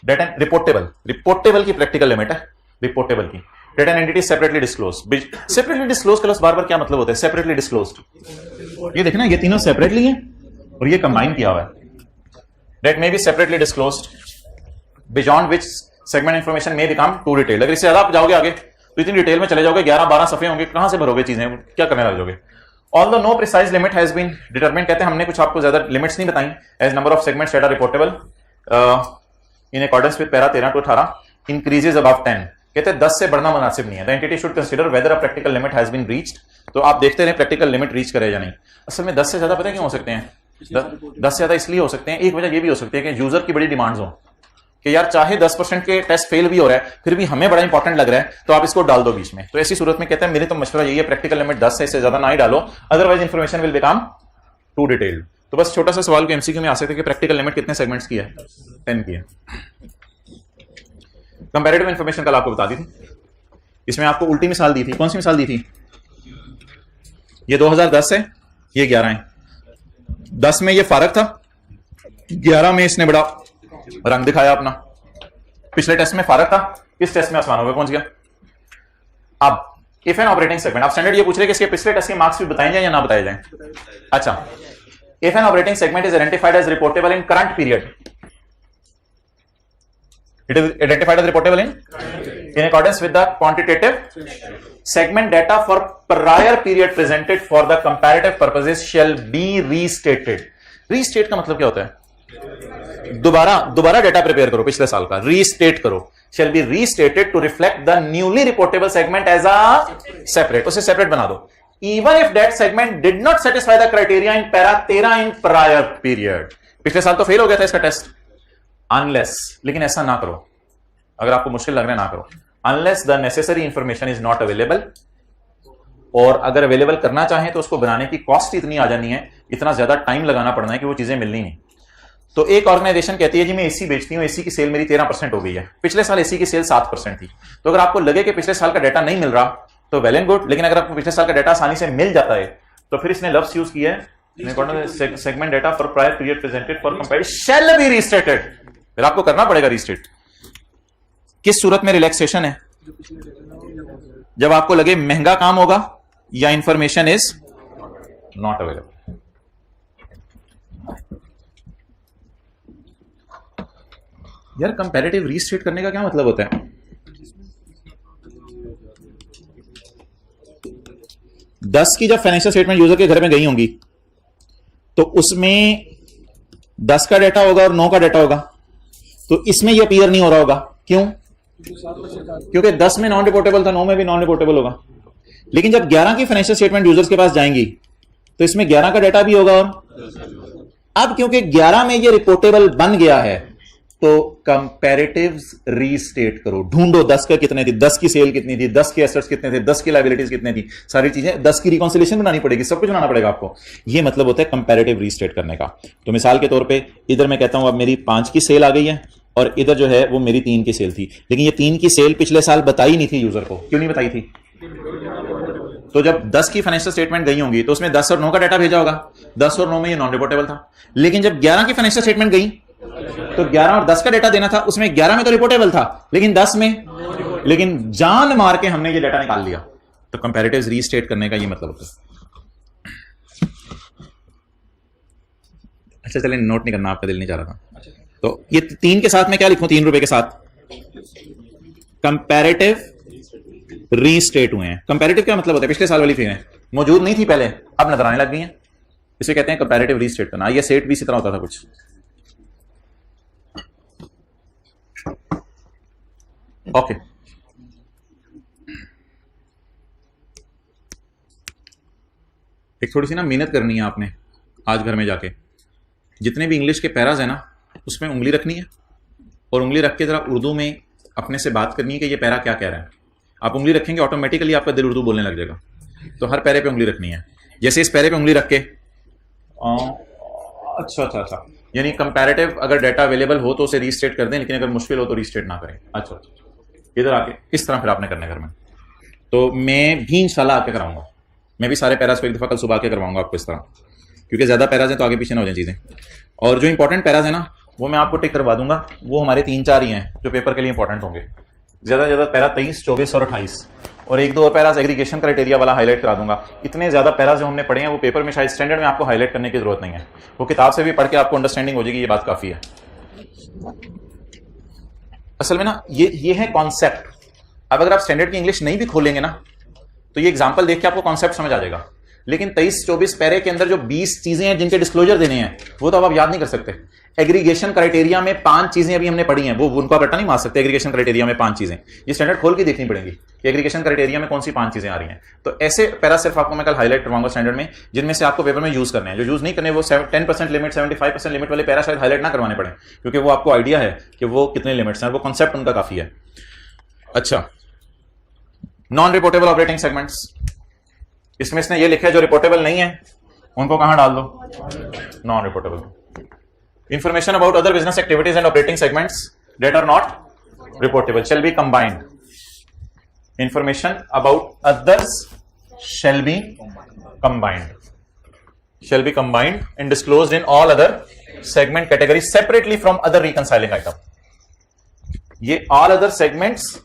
That an reportable की practical limit है, reportable की. That an entity separately disclosed. Separately disclosed का बार-बार क्या मतलब होता है, separately disclosed. ये देखना, ये तीनों separately हैं और ये combine किया हुआ है. That may be separately disclosed, beyond which segment information may become too detailed. अगर इससे ज्यादा आप जाओगे आगे तो इतनी डिटेल में चले जाओगे, 11-12 सफे होंगे, कहां से भरोगे चीजें, क्या करने लग जाओगे. Although no precise limit has been determined, कहते हैं हमने कुछ आपको ज्यादा लिमिट्स नहीं बताई, as number of segments that are reportable in accordance with para 13 to 18 increases above 10. कहते हैं 10 से बढ़ना मुनासिब नहीं है। The entity should consider whether a practical limit has been reached. तो आप देखते रहे प्रैक्टिकल लिमिट रीच करे या नहीं। असल में 10 से ज्यादा पता क्यों हो सकते हैं? 10 से ज्यादा इसलिए हो सकते हैं, एक वजह ये भी हो सकती है कि यूजर की बड़ी डिमांड्स हो कि यार चाहे 10% के टेस्ट फेल भी हो रहा है फिर भी हमें बड़ा इंपॉर्टेंट लग रहा है तो आप इसको डाल दो बीच में। तो ऐसी सूरत में कहते हैं मेरे तो मशवरा यही है प्रैक्टिकल लिमिट 10 है, इससे ज्यादा ना ही डालो, otherwise information will become too detailed. तो बस छोटा सा सवाल को एमसीक्यू में आ सकते हैं कि प्रैक्टिकल लिमिट कितने सेगमेंट्स की है? 10 की है। कंपैरेटिव इंफॉर्मेशन कल आपको बता दी थी, इसमें आपको उल्टी मिसाल दी थी। कौन सी मिसाल दी थी? ये 2010 है, ये 11 है। 10 में ये फारक था, 11 में इसने बड़ा रंग दिखाया अपना। पिछले टेस्ट में फारक था, इस टेस्ट में आसमानों पे पहुंच गया। अब इफ एन ऑपरेटिंग सेगमेंट, आप स्टैंडर्ड ये पूछ रहे कि इसके पिछले टेस्ट के मार्क्स भी बताए जाए या ना बताए जाए। अच्छा, if an operating segment is identified as reportable in current period, it is identified as reportable in accordance with the quantitative segment data for prior period presented for the comparative purposes shall be restated। restate का मतलब क्या होता है? दोबारा data prepare करो, पिछले साल का रीस्टेट करो। shall be restated to reflect the newly reportable segment as a separate, उसे सेपरेट बना दो। even if that segment did not satisfy the criteria in para 13 in prior period, पिछले साल तो फेल हो गया था इसका टेस्ट। अनलेस, लेकिन ऐसा ना करो, अगर आपको मुश्किल लग रहा है ना करो। Unless the necessary information is not available, और अगर अवेलेबल करना चाहें तो उसको बनाने की कॉस्ट इतनी आ जानी है, इतना ज्यादा टाइम लगाना पड़ना है कि वो चीजें मिलनी नहीं। तो एक ऑर्गेनाइजेशन कहती है जी मैं एसी बेचती हूं, एसी की सेल मेरी 13% हो गई है, पिछले साल एसी की सेल 7% थी। तो अगर आपको लगे कि पिछले साल का डाटा नहीं मिल रहा तो वेल एंड गुड, लेकिन अगर आपको पिछले साल का डाटा आसानी से मिल जाता है तो फिर इसने लफ्ज यूज किया है segment data for prior period presented for comparison shall be restated. फिर आपको करना पड़ेगा रीस्टेट। किस सूरत में रिलैक्सेशन है? जब आपको लगे महंगा काम होगा या इंफॉर्मेशन इज नॉट अवेलेबल। यार कंपैरेटिव रीस्टेट करने का क्या मतलब होता है? 10 की जब फाइनेंशियल स्टेटमेंट यूजर के घर में गई होंगी तो उसमें 10 का डाटा होगा और 9 का डाटा होगा, तो इसमें यह अपीयर नहीं हो रहा होगा। क्यों? क्योंकि 10 में नॉन रिपोर्टेबल था, 9 में भी नॉन रिपोर्टेबल होगा। लेकिन जब 11 की फाइनेंशियल स्टेटमेंट यूजर्स के पास जाएंगी तो इसमें 11 का डाटा भी होगा। और अब क्योंकि 11 में ये रिपोर्टेबल बन गया है तो कंपैरेटिव्स रीस्टेट करो, ढूंढो 10 का कितने थी, 10 की सेल कितनी थी, 10 के एसेट्स कितने थे, 10 की लायबिलिटीज कितने थी, सारी चीजें 10 की रिकॉन्सिलेशन बनानी पड़ेगी, सब कुछ बनाना पड़ेगा आपको। ये मतलब होता है कंपैरेटिव रीस्टेट करने का। तो मिसाल के तौर पे इधर मैं कहता हूं अब मेरी 5 की सेल आ गई है और इधर जो है वो मेरी 3 की सेल थी, लेकिन ये 3 की सेल पिछले साल बताई नहीं थी यूजर को। क्यों नहीं बताई थी? तो जब 10 की फाइनेंशियल स्टेटमेंट गई होंगी तो उसमें 10 और 9 का डाटा भेजा होगा। 10 और 9 में ये नॉन रिपोर्टेबल था, लेकिन जब 11 की फाइनेंशियल स्टेटमेंट गई तो 11 और 10 का डाटा देना था, उसमें 11 में तो रिपोर्टेबल था लेकिन 10 में, लेकिन जान मार के हमने ये डाटा निकाल लिया। तो कंपैरेटिव्स रीस्टेट करने का ये मतलब होता है। अच्छा चलें, नोट नहीं करना, आपका दिल नहीं चाह रहा था। तो ये 3 के साथ में क्या लिखूं? 3 रुपए के साथ कंपैरेटिव रीस्टेट हुए हैं। कंपैरेटिव क्या मतलब होता है? पिछले साल वाली फिगरें मौजूद नहीं थी पहले, अब नजर आने लग गई हैं, इसे कहते हैं कंपैरेटिव रीस्टेट करना। ये सेट भी इसी तरह होता था कुछ। ओके, एक थोड़ी सी ना मेहनत करनी है आपने आज घर में जाके। जितने भी इंग्लिश के पैराज है ना उसमें उंगली रखनी है और उंगली रख के जरा उर्दू में अपने से बात करनी है कि ये पैरा क्या कह रहा है। आप उंगली रखेंगे ऑटोमेटिकली आपका दिल उर्दू बोलने लग जाएगा। तो हर पैरे पे उंगली रखनी है। जैसे इस पैरे पे उंगली रख के अच्छा, यानी कंपैरेटिव अगर डाटा अवेलेबल हो तो उसे रीस्टेट कर दें, लेकिन अगर मुश्किल हो तो रीस्टेट ना करें। अच्छा, इधर आके इस तरह फिर आपने करना घर में। तो मैं भी इंशाल्लाह आके कराऊंगा, मैं भी सारे पैराज को एक दफा कल सुबह आके करवाऊंगा आपको इस तरह, क्योंकि ज्यादा पैराज हैं तो आगे पीछे ना हो जाए चीजें। और जो इंपॉर्टेंट पैराज है ना वो मैं आपको टिक करवा दूंगा, वो हमारे 3-4 ही हैं जो पेपर के लिए इंपॉर्टेंट होंगे। ज्यादा पैरा 23, 24 और 28, और 1-2 और पैराज एग्रीगेशन क्राइटेरिया वाला हाईलाइट करा दूंगा। इतने ज्यादा पैराज जो हमने पढ़े हैं वो पेपर में शायद स्टैंडर्ड में आपको हाईलाइट करने की जरूरत नहीं है, वो किताब से भी पढ़ के आपको अंडरस्टैंडिंग हो जाएगी, ये बात काफी है। असल में ना ये है कॉन्सेप्ट। अब अगर आप स्टैंडर्ड की इंग्लिश नहीं भी खोलेंगे ना तो ये एग्जाम्पल देख के आपको कॉन्सेप्ट समझ आ जाएगा। लेकिन 23-24 पैरे के अंदर जो 20 चीजें हैं जिनके डिस्क्लोजर देने हैं वो तो अब आप याद नहीं कर सकते। एग्रीगेशन क्राइटेरिया में 5 चीजें अभी हमने पढ़ी हैं, वो उनको आप रट्टा नहीं मार सकते। एग्रीगेशन क्राइटेरिया में 5 चीजें, ये स्टैंडर्ड खोल के देखनी पड़ेंगी कि एग्रीगेशन क्राइटेरिया में कौन सी 5 चीजें आ रही हैं। तो ऐसे पैरा सिर्फ आपको मैं कल हाईलाइट करवाऊंगा स्टैंडर्ड में, जिनमें से आपको पेपर में यूज करने हैं। जो यूज नहीं करने वो 10% लिमिट 75% लिमिट वाले पैरा शायद हाईलाइट ना करवाने पड़े, क्योंकि वो आपको आइडिया है कि वो कितने लिमिट्स हैं, वो कॉन्सेप्ट उनका काफी है। अच्छा, नॉन रिपोर्टेबल ऑपरेटिंग सेगमेंट्स, इसमें इसने ये लिखा है जो रिपोर्टेबल नहीं है उनको कहां डाल दो, non reportable. Information about other business activities and operating segments that are not reportable shall be combined. Information about others shall be combined and disclosed in all other segment category separately from other reconciling item. ये all other segments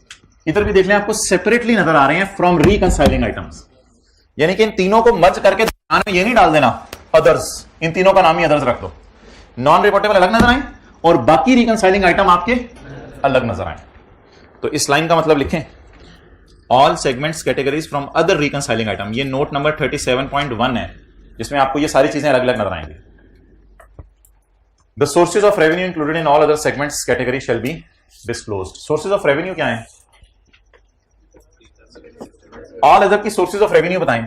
इधर भी देख लें, आपको separately नजर आ रहे हैं from reconciling items, यानी कि इन तीनों को मर्ज करके ध्यान में ये नहीं डाल देना अदर्स, इन तीनों का नाम ही अदर्स रख दो। नॉन रिपोर्टेबल अलग नजर आए और बाकी रिकंसाइलिंग आइटम आपके अलग नजर आए। तो इस लाइन का मतलब लिखें, all segments categories from other reconciling item. ये नोट नंबर 37.1 है, जिसमें आपको ये सारी चीजें अलग अलग नजर आएंगी। The sources of revenue included in all other segments category shall be disclosed. Sources of revenue क्या है? ऑल अदर की सोर्सेज ऑफ रेवेन्यू बताएं।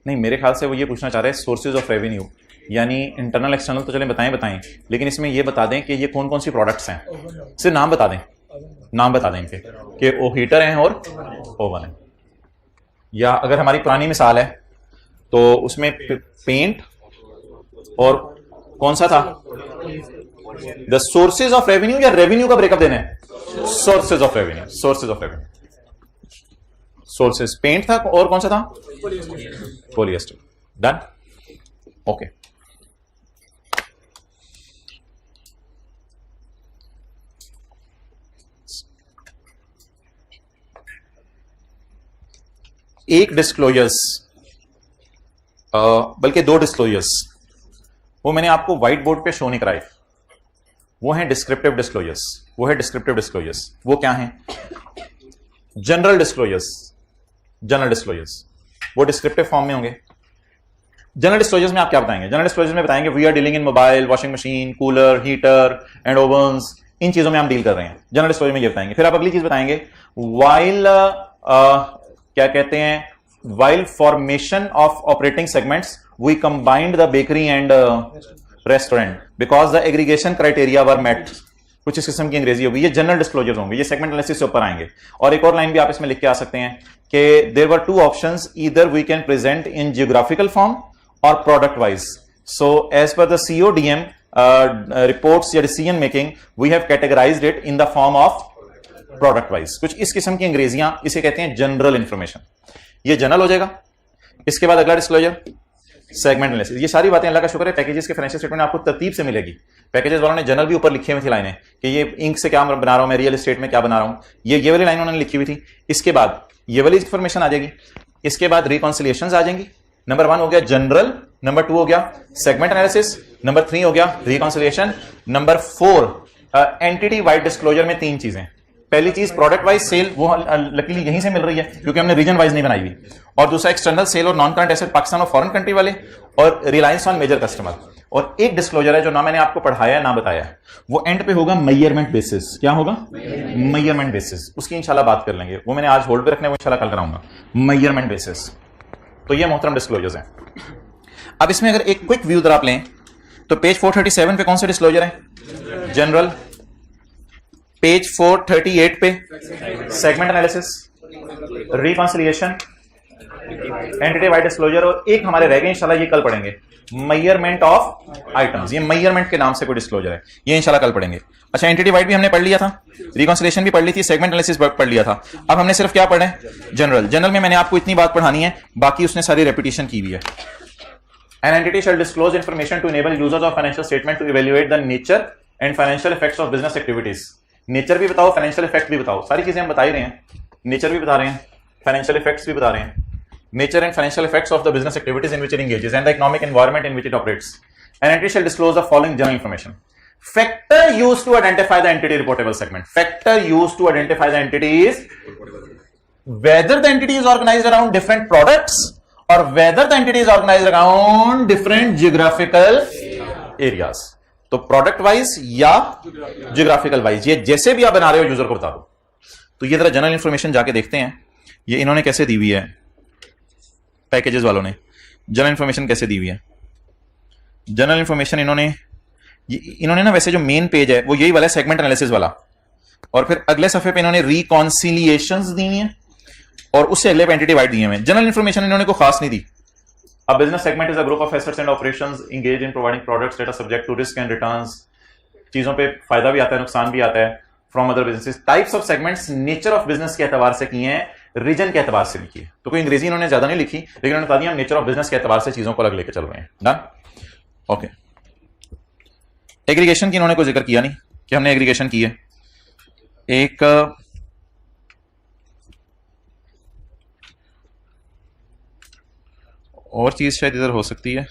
नहीं, मेरे ख्याल से वो ये पूछना चाह रहे हैं सोर्सेज ऑफ रेवेन्यू, यानी इंटरनल एक्सटर्नल तो चलें बताएं, लेकिन इसमें ये बता दें कि ये कौन कौन सी प्रोडक्ट्स हैं, सिर्फ नाम बता दें, नाम बता दें इनके कि वो हीटर हैं और ओवन है। या अगर हमारी पुरानी मिसाल है तो उसमें पेंट और कौन सा था, द सोर्सेज ऑफ रेवेन्यू या रेवेन्यू का ब्रेकअप देना है, sources of revenue, sources of revenue. Sources paint था और कौन सा था, पॉलिएस्टर। Done, okay. एक डिस्क्लोजर्स, बल्कि 2 डिस्क्लोजर्स, वो मैंने आपको व्हाइट बोर्ड पे शो नहीं कराए, वो हैं डिस्क्रिप्टिव डिस्क्लोजर्स। वो है डिस्क्रिप्टिव डिस्क्लोजर्स, वो क्या हैं? जनरल डिस्क्लोजर्स, जनरल डिस्क्लोजर्स वो डिस्क्रिप्टिव फॉर्म में होंगे। जनरल डिस्क्लोजर्स में आप क्या बताएंगे? जनरल डिस्क्लोजर्स में बताएंगे we are dealing in mobile, washing machine, cooler, heater and ovens, इन चीजों में हम डील कर रहे हैं। जनरल डिस्क्लोजर में ये बताएंगे। फिर आप अगली चीज बताएंगे वाइल क्या कहते हैं, while formation of operating segments we combined the bakery and restaurant because the aggregation criteria were met. कुछ इस किस्म की अंग्रेजी होगी। ये जनरल डिस्क्लोजर्स होंगे, ये सेगमेंट एनालिसिस से ऊपर आएंगे। और एक और लाइन भी आप इसमें लिख के आ सकते हैं कि there were 2 options, either we can present in geographical form और product wise. So as per the CODM reports या decision making we have categorised it in the form of product wise. कुछ इस किस्म की अंग्रेजियां, इसे कहते हैं जनरल इंफॉर्मेशन। ये जनरल हो जाएगा। इसके बाद अगला डिस्क्लोजर सेगमेंट एनालिसिस। ये सारी बातें अल्लाह का शुक्र है पैकेजेस के फाइनेंशियल स्टेटमेंट आपको तरतीब से मिलेगी। पैकेजेस वालों ने जनरल भी ऊपर लिखी हुई थी लाइनें कि ये इंक से क्या बना रहा हूं मैं, रियल एस्टेट में क्या बना रहा हूं, ये वाली लाइन उन्होंने लिखी हुई थी। इसके बाद ये वाली इंफॉर्मेशन आ जाएगी। इसके बाद रिकॉन्सिलिएशंस आ जाएंगी। नंबर 1 हो गया जनरल, नंबर 2 हो गया सेगमेंट एनालिसिस, नंबर 3 हो गया reconciliation, number 4 entity wide disclosure में 3 चीजें। पहली चीज प्रोडक्ट वाइज सेल, वो लकीली यहीं से मिल रही है क्योंकि हमने रीजन वाइज नहीं बनाई हुई। और दूसरा एक्सटर्नल सेल और नॉन करंट एसेट पाकिस्तान और फॉरेन कंट्री वाले, और रिलायंस ऑन मेजर कस्टमर। और एक डिस्क्लोजर है जो ना मैंने आपको पढ़ाया ना बताया, वो एंड पे होगा मेजरमेंट बेसिस। क्या होगा? Measurement basis. उसकी इंशाल्लाह बात कर लेंगे, वो मैंने आज होल्ड पे रखने, वो इंशाल्लाह कल कराऊंगा। Measurement basis. तो ये मोहतरम डिस्क्लोजर्स हैं। अब इसमें अगर एक क्विक व्यू आप लें तो पेज 437 पे कौन से डिस्क्लोजर है? जनरल। पेज 438 पे segment analysis, reconciliation, entity wide disclosure, और एक हमारे रह गए इंशाल्लाह, ये कल पढ़ेंगे, मेजरमेंट ऑफ आइटम्स। ये मेजरमेंट के नाम से कोई डिस्क्लोजर है, ये इंशाल्लाह कल पढ़ेंगे। अच्छा, एंटिटी वाइड भी हमने पढ़ लिया था, रिकॉन्सिलिएशन भी पढ़ ली थी, सेगमेंट एनालिसिस पढ़ लिया था। अब हमने सिर्फ क्या पढ़े? जनरल। जनरल में मैंने आपको इतनी बात पढ़ानी है, बाकी उसने सारी रेपिटेशन की हुई है। An entity shall disclose information to enable users of financial statement to evaluate the nature and financial effects of business activities. Nature भी बताओ, फाइनेंशियल इफेक्ट भी बताओ, सारी चीजें हम बता ही रहे हैं। नेचर भी बता रहे हैं, फाइनेंशियल इफेक्ट्स भी बता रहे हैं। Nature and financial effects of the business activities in which it engages and the economic environment in which it operates. An entity shall disclose the following general information. Factor used to identify the entity reportable segment. Factor used to identify the entity is whether the entity is organized around different products और whether the entity is organised around different geographical areas. तो product wise या geographical wise, ये जैसे भी आप बना रहे हो यूजर को बता दो। तो ये जरा जनरल इंफॉर्मेशन जाके देखते हैं, ये इन्होंने कैसे दी हुई है, पैकेजेस वालों ने जनरल इंफॉर्मेशन कैसे दी हुई है। जनरल इंफॉर्मेशन इन्होंने ना वैसे जो मेन पेज है वो यही वाला है, सेगमेंट एनालिसिस वाला, और फिर अगले सफे पे इन्होंने रिकॉन्सिलिएशंस दी हैं और उससे अगले पे एंटिटी वाइड दिए हुए हैं। जनरल इंफॉर्मेशन इन्होंने को खास नहीं दी। A business segment is a group of assets and operations engaged in providing products that are subject to risk and returns. चीजों पे फायदा भी आता है, नुकसान भी आता है from other businesses. Types of segments nature of business के एतबार से किए हैं, रीजन के एतबार से लिखी है। तो कोई अंग्रेजी इन्होंने ज्यादा नहीं लिखी, लेकिन उन्होंने बता दिया हम नेचर ऑफ बिजनेस के एतबार से चीजों को अलग लेकर चल रहे हैं। Done, okay. एग्रीगेशन की इन्होंने कोई जिक्र किया नहीं कि हमने एग्रीगेशन की है। एक और चीज शायद इधर हो सकती है,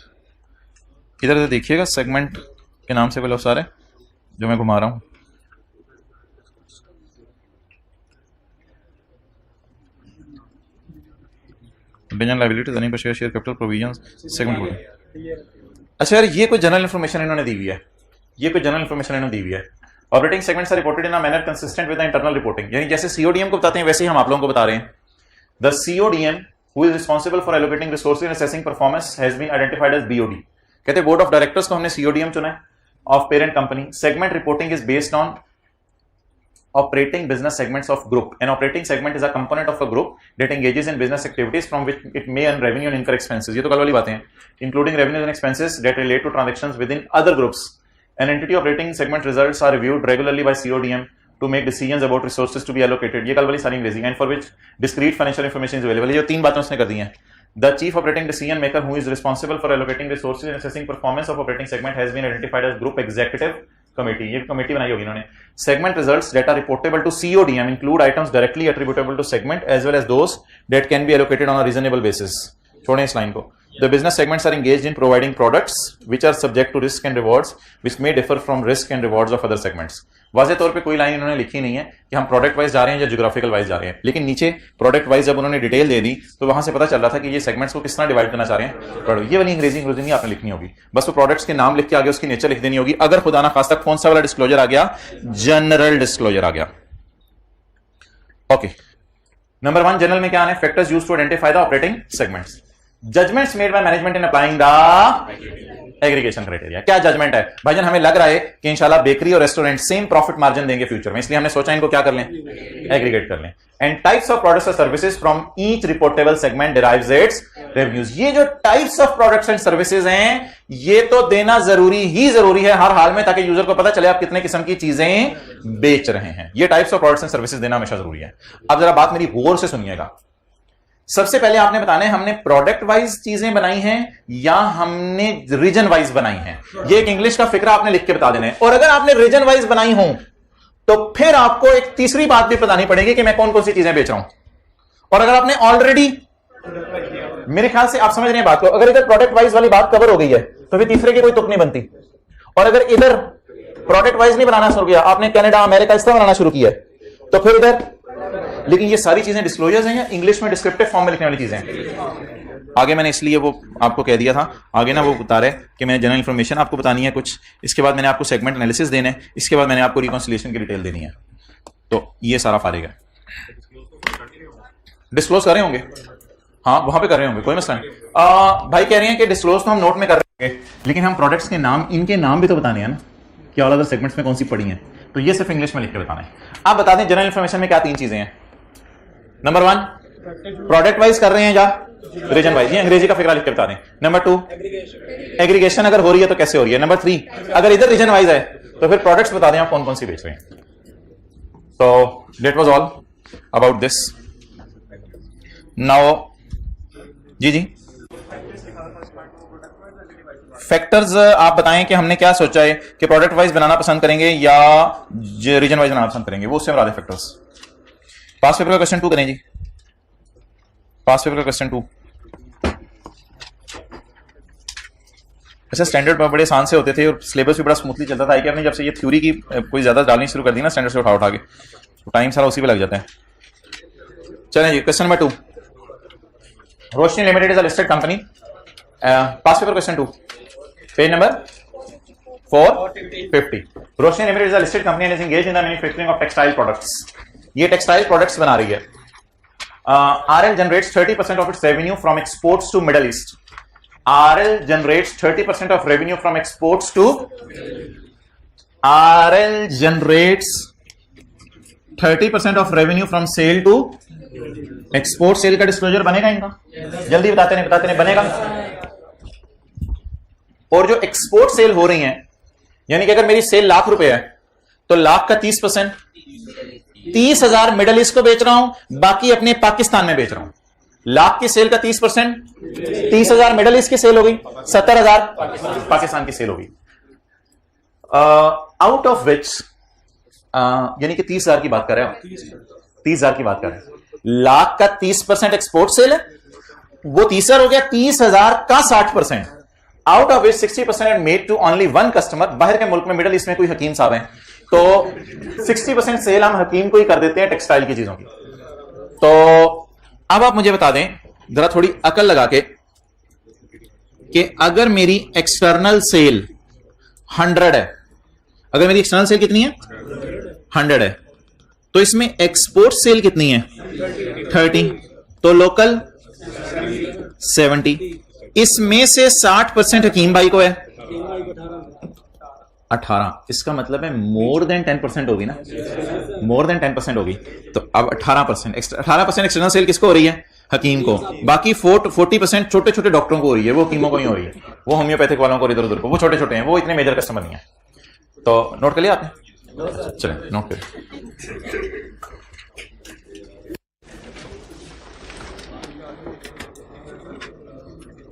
इधर देखिएगा सेगमेंट के नाम से पहले सारे जो मैं घुमा रहा हूं, liabilities, earning per share, share capital, provisions, segment. अच्छा यार, ये कोई जनरल इंफॉर्मेशन इन्होंने दी हुई है, ये कोई जनरल इंफॉर्मेशन इन्होंने दी हुई है। Operating segments are reported in a manner consistent with the internal reporting, यानी जैसे सीओडीएम को बताते हैं वैसे ही हम आप लोगों को बता रहे हैं। The CODM who is responsible for allocating resources and assessing performance has been identified as BOD। कहते हैं बोर्ड ऑफ डायरेक्टर्स को हमने CODM चुना है of parent company. Segment reporting is based on operating business segments of group. An operating segment is a component of a group that engages in business activities from which it may earn revenue and incur expenses. ये तो कल वाली बातें हैं, including revenues and expenses that relate to transactions within other groups. An entity operating segment results are reviewed regularly by CODM to make decisions about resources to be allocated. ये कल वाली सारी अंग्रेजी, and for which discrete financial information is available। ये तीन बातें उसने कर दी हैं। The chief operating decision maker who is responsible for allocating resources and assessing performance of operating segment has been identified as group executive committee। ये committee बनाई होगी इन्होंने। Segment results that are reportable to CODM include items directly attributable to segment as well as those that can be allocated on a reasonable basis। छोड़ें इस line को। The business segments are engaged in providing products which are subject to risk and rewards which may differ from risk and rewards of other segments। वाज़े तौर पे कोई line इन्होंने लिखी नहीं है कि हम प्रोडक्ट वाइज जा रहे हैं या ज्योग्राफिकल वाइज जा रहे हैं, लेकिन नीचे प्रोडक्ट वाइज जब उन्होंने डिटेल दे दी तो वहां से पता चल रहा था कि ये सेगमेंट्स को किस तरह डिवाइड करना चाह रहे हैं। ये वाली अंग्रेजी नहीं आपने लिखनी होगी, बस वो प्रोडक्ट्स के नाम लिख के आगे उसकी नेचर लिख देनी होगी। अगर खुदा ना खास्ता कौन सा वाला डिस्क्लोजर आ गया, जनरल डिस्क्लोजर आ गया। ओके, नंबर 1 जनरल में क्या आना है, factors used to identify the operating segments. Judgments made by management in applying the aggregation criteria. क्या जजमेंट है भाईजान, हमें लग रहा है कि इंशाल्लाह बेकरी और रेस्टोरेंट सेम प्रॉफिट मार्जिन देंगे फ्यूचर में, इसलिए हमने सोचा इनको क्या कर लें, एग्रीगेट कर लें। एंड टाइप्स ऑफ प्रोडक्ट्स और services from each reportable segment derives it's revenues. ये जो types of products and services हैं ये तो देना जरूरी है हर हाल में, ताकि यूजर को पता चले आप कितने किस्म की चीजें बेच रहे हैं। ये types of products and services देना हमेशा जरूरी है। अब जरा बात मेरी गौर से सुनिएगा। सबसे पहले आपने बताना है हमने प्रोडक्ट वाइज चीजें बनाई हैं या हमने रीजन वाइज बनाई हैं। ये एक इंग्लिश का फिक्रा आपने लिख के बता देना है। और अगर आपने रीजन वाइज बनाई हो तो फिर आपको एक तीसरी बात भी बतानी पड़ेगी कि मैं कौन कौन सी चीजें बेच रहा हूं। और अगर आपने ऑलरेडी, मेरे ख्याल से आप समझ रहे हैं बात को, अगर इधर प्रोडक्ट वाइज वाली बात कवर हो गई है तो फिर तीसरे की कोई तुक नहीं बनती। और अगर इधर प्रोडक्ट वाइज नहीं बनाना शुरू किया, आपने कनाडा अमेरिका इस तरह बनाना शुरू किया तो फिर इधर, लेकिन ये सारी चीजें डिस्क्लोजर्स हैं या इंग्लिश में डिस्क्रिप्टिव फॉर्म में लिखने वाली चीजें हैं। आगे मैंने इसलिए वो आपको कह दिया था, आगे ना वो बता रहे कि मैंने जनरल इंफॉर्मेशन आपको बतानी है कुछ, इसके बाद मैंने आपको सेगमेंट एनालिसिस देना है, इसके बाद मैंने आपको रिकॉन्सिलिएशन की डिटेल देनी है। तो ये सारा फारिग है। डिस्क्लोज कर रहे होंगे, हाँ वहां पे कर रहे होंगे, कोई मसला नहीं। भाई कह रहे हैं कि डिस्क्लोज तो हम नोट में कर रहे हैं, लेकिन हम प्रोडक्ट्स के नाम, इनके नाम भी तो बताने हैं ना कि ऑल अदर सेगमेंट्स में कौन सी पड़ी हैं, तो ये सिर्फ इंग्लिश में लिख के बताना है। आप बता दें जनरल इंफॉर्मेशन में क्या 3 चीजें हैं। नंबर 1 प्रोडक्ट वाइज कर रहे हैं या रीजन वाइज, ये अंग्रेजी का फिक्रा लिख के बता दें। नंबर 2 एग्रीगेशन अगर हो रही है तो कैसे हो रही है। नंबर 3 अगर इधर रीजन वाइज है तो फिर प्रोडक्ट्स बता दें आप कौन कौन सी बेच रहे हैं। तो that was all about this. Now जी फैक्टर्स आप बताएं कि हमने क्या सोचा है कि प्रोडक्ट वाइज बनाना पसंद करेंगे या रीजन वाइज बनाना पसंद करेंगे, वो उससे बता दें फैक्टर्स। पास पेपर का क्वेश्चन 2 करें जी, पास पेपर का क्वेश्चन 2। ऐसे स्टैंडर्ड में बड़े आसान से होते थे और सिलेबस भी बड़ा स्मूथली चलता था। आपने जब से ये थ्योरी की कोई ज्यादा डालनी शुरू कर दी ना स्टैंडर्ड से उठा के, तो टाइम सारा उसी पे लग जाता है। चलें जी question number 2। Roshni limited is a listed company. Past paper question 2, page number 450. Roshni limited is a listed company and is engaged in the manufacturing of textile products. ये टेक्सटाइल प्रोडक्ट्स बना रही है. RL generates 30% of its revenue from exports to Middle East. RL generates 30% of revenue from exports to. RL generates 30% of revenue from sale to export. Sale का disclosure बनेगा इनका? जल्दी बताते नहीं बनेगा. और जो एक्सपोर्ट सेल हो रही है, यानी कि अगर मेरी सेल लाख रुपए है तो लाख का 30%, 30,000 मिडल ईस्ट को बेच रहा हूं, बाकी अपने पाकिस्तान में बेच रहा हूं. लाख की सेल का 30%, 30,000 मिडल ईस्ट की सेल हो गई, 70,000 पाकिस्तान की सेल हो गई. आउट ऑफ विच, यानी कि 30,000 की बात कर रहे हैं, 30,000 की बात कर रहे हैं. लाख का 30% एक्सपोर्ट सेल है, वो 30,000 हो गया. 30,000 का 60%, out of which 60% made to only one customer. बाहर के मुल्क में, मिडल ईस्ट में कोई हकीम साहब हैं, तो 60% सेल हम हकीम को ही कर देते हैं टेक्सटाइल की चीजों की. तो अब आप मुझे बता दें जरा थोड़ी अकल लगा के कि अगर मेरी एक्सटर्नल सेल 100 है, अगर मेरी एक्सटर्नल सेल कितनी है 100 है, तो इसमें एक्सपोर्ट सेल कितनी है 30, तो लोकल 70. इसमें से 60% हकीम भाई को है 18. इसका मतलब है मोर देन 10% होगी ना, मोर देन 10% होगी. तो अब 18% एक्सटर्नल सेल किसको हो रही है हकीम को. बाकी 40% छोटे छोटे डॉक्टरों को हो रही है, वो हकीमों को ही हो रही है, वो होम्योपैथिक वालों को इधर उधर को, वो छोटे छोटे हैं, वो इतने मेजर कस्टमर नहीं है. तो नोट कर लिया आपने? चलें नोट करें.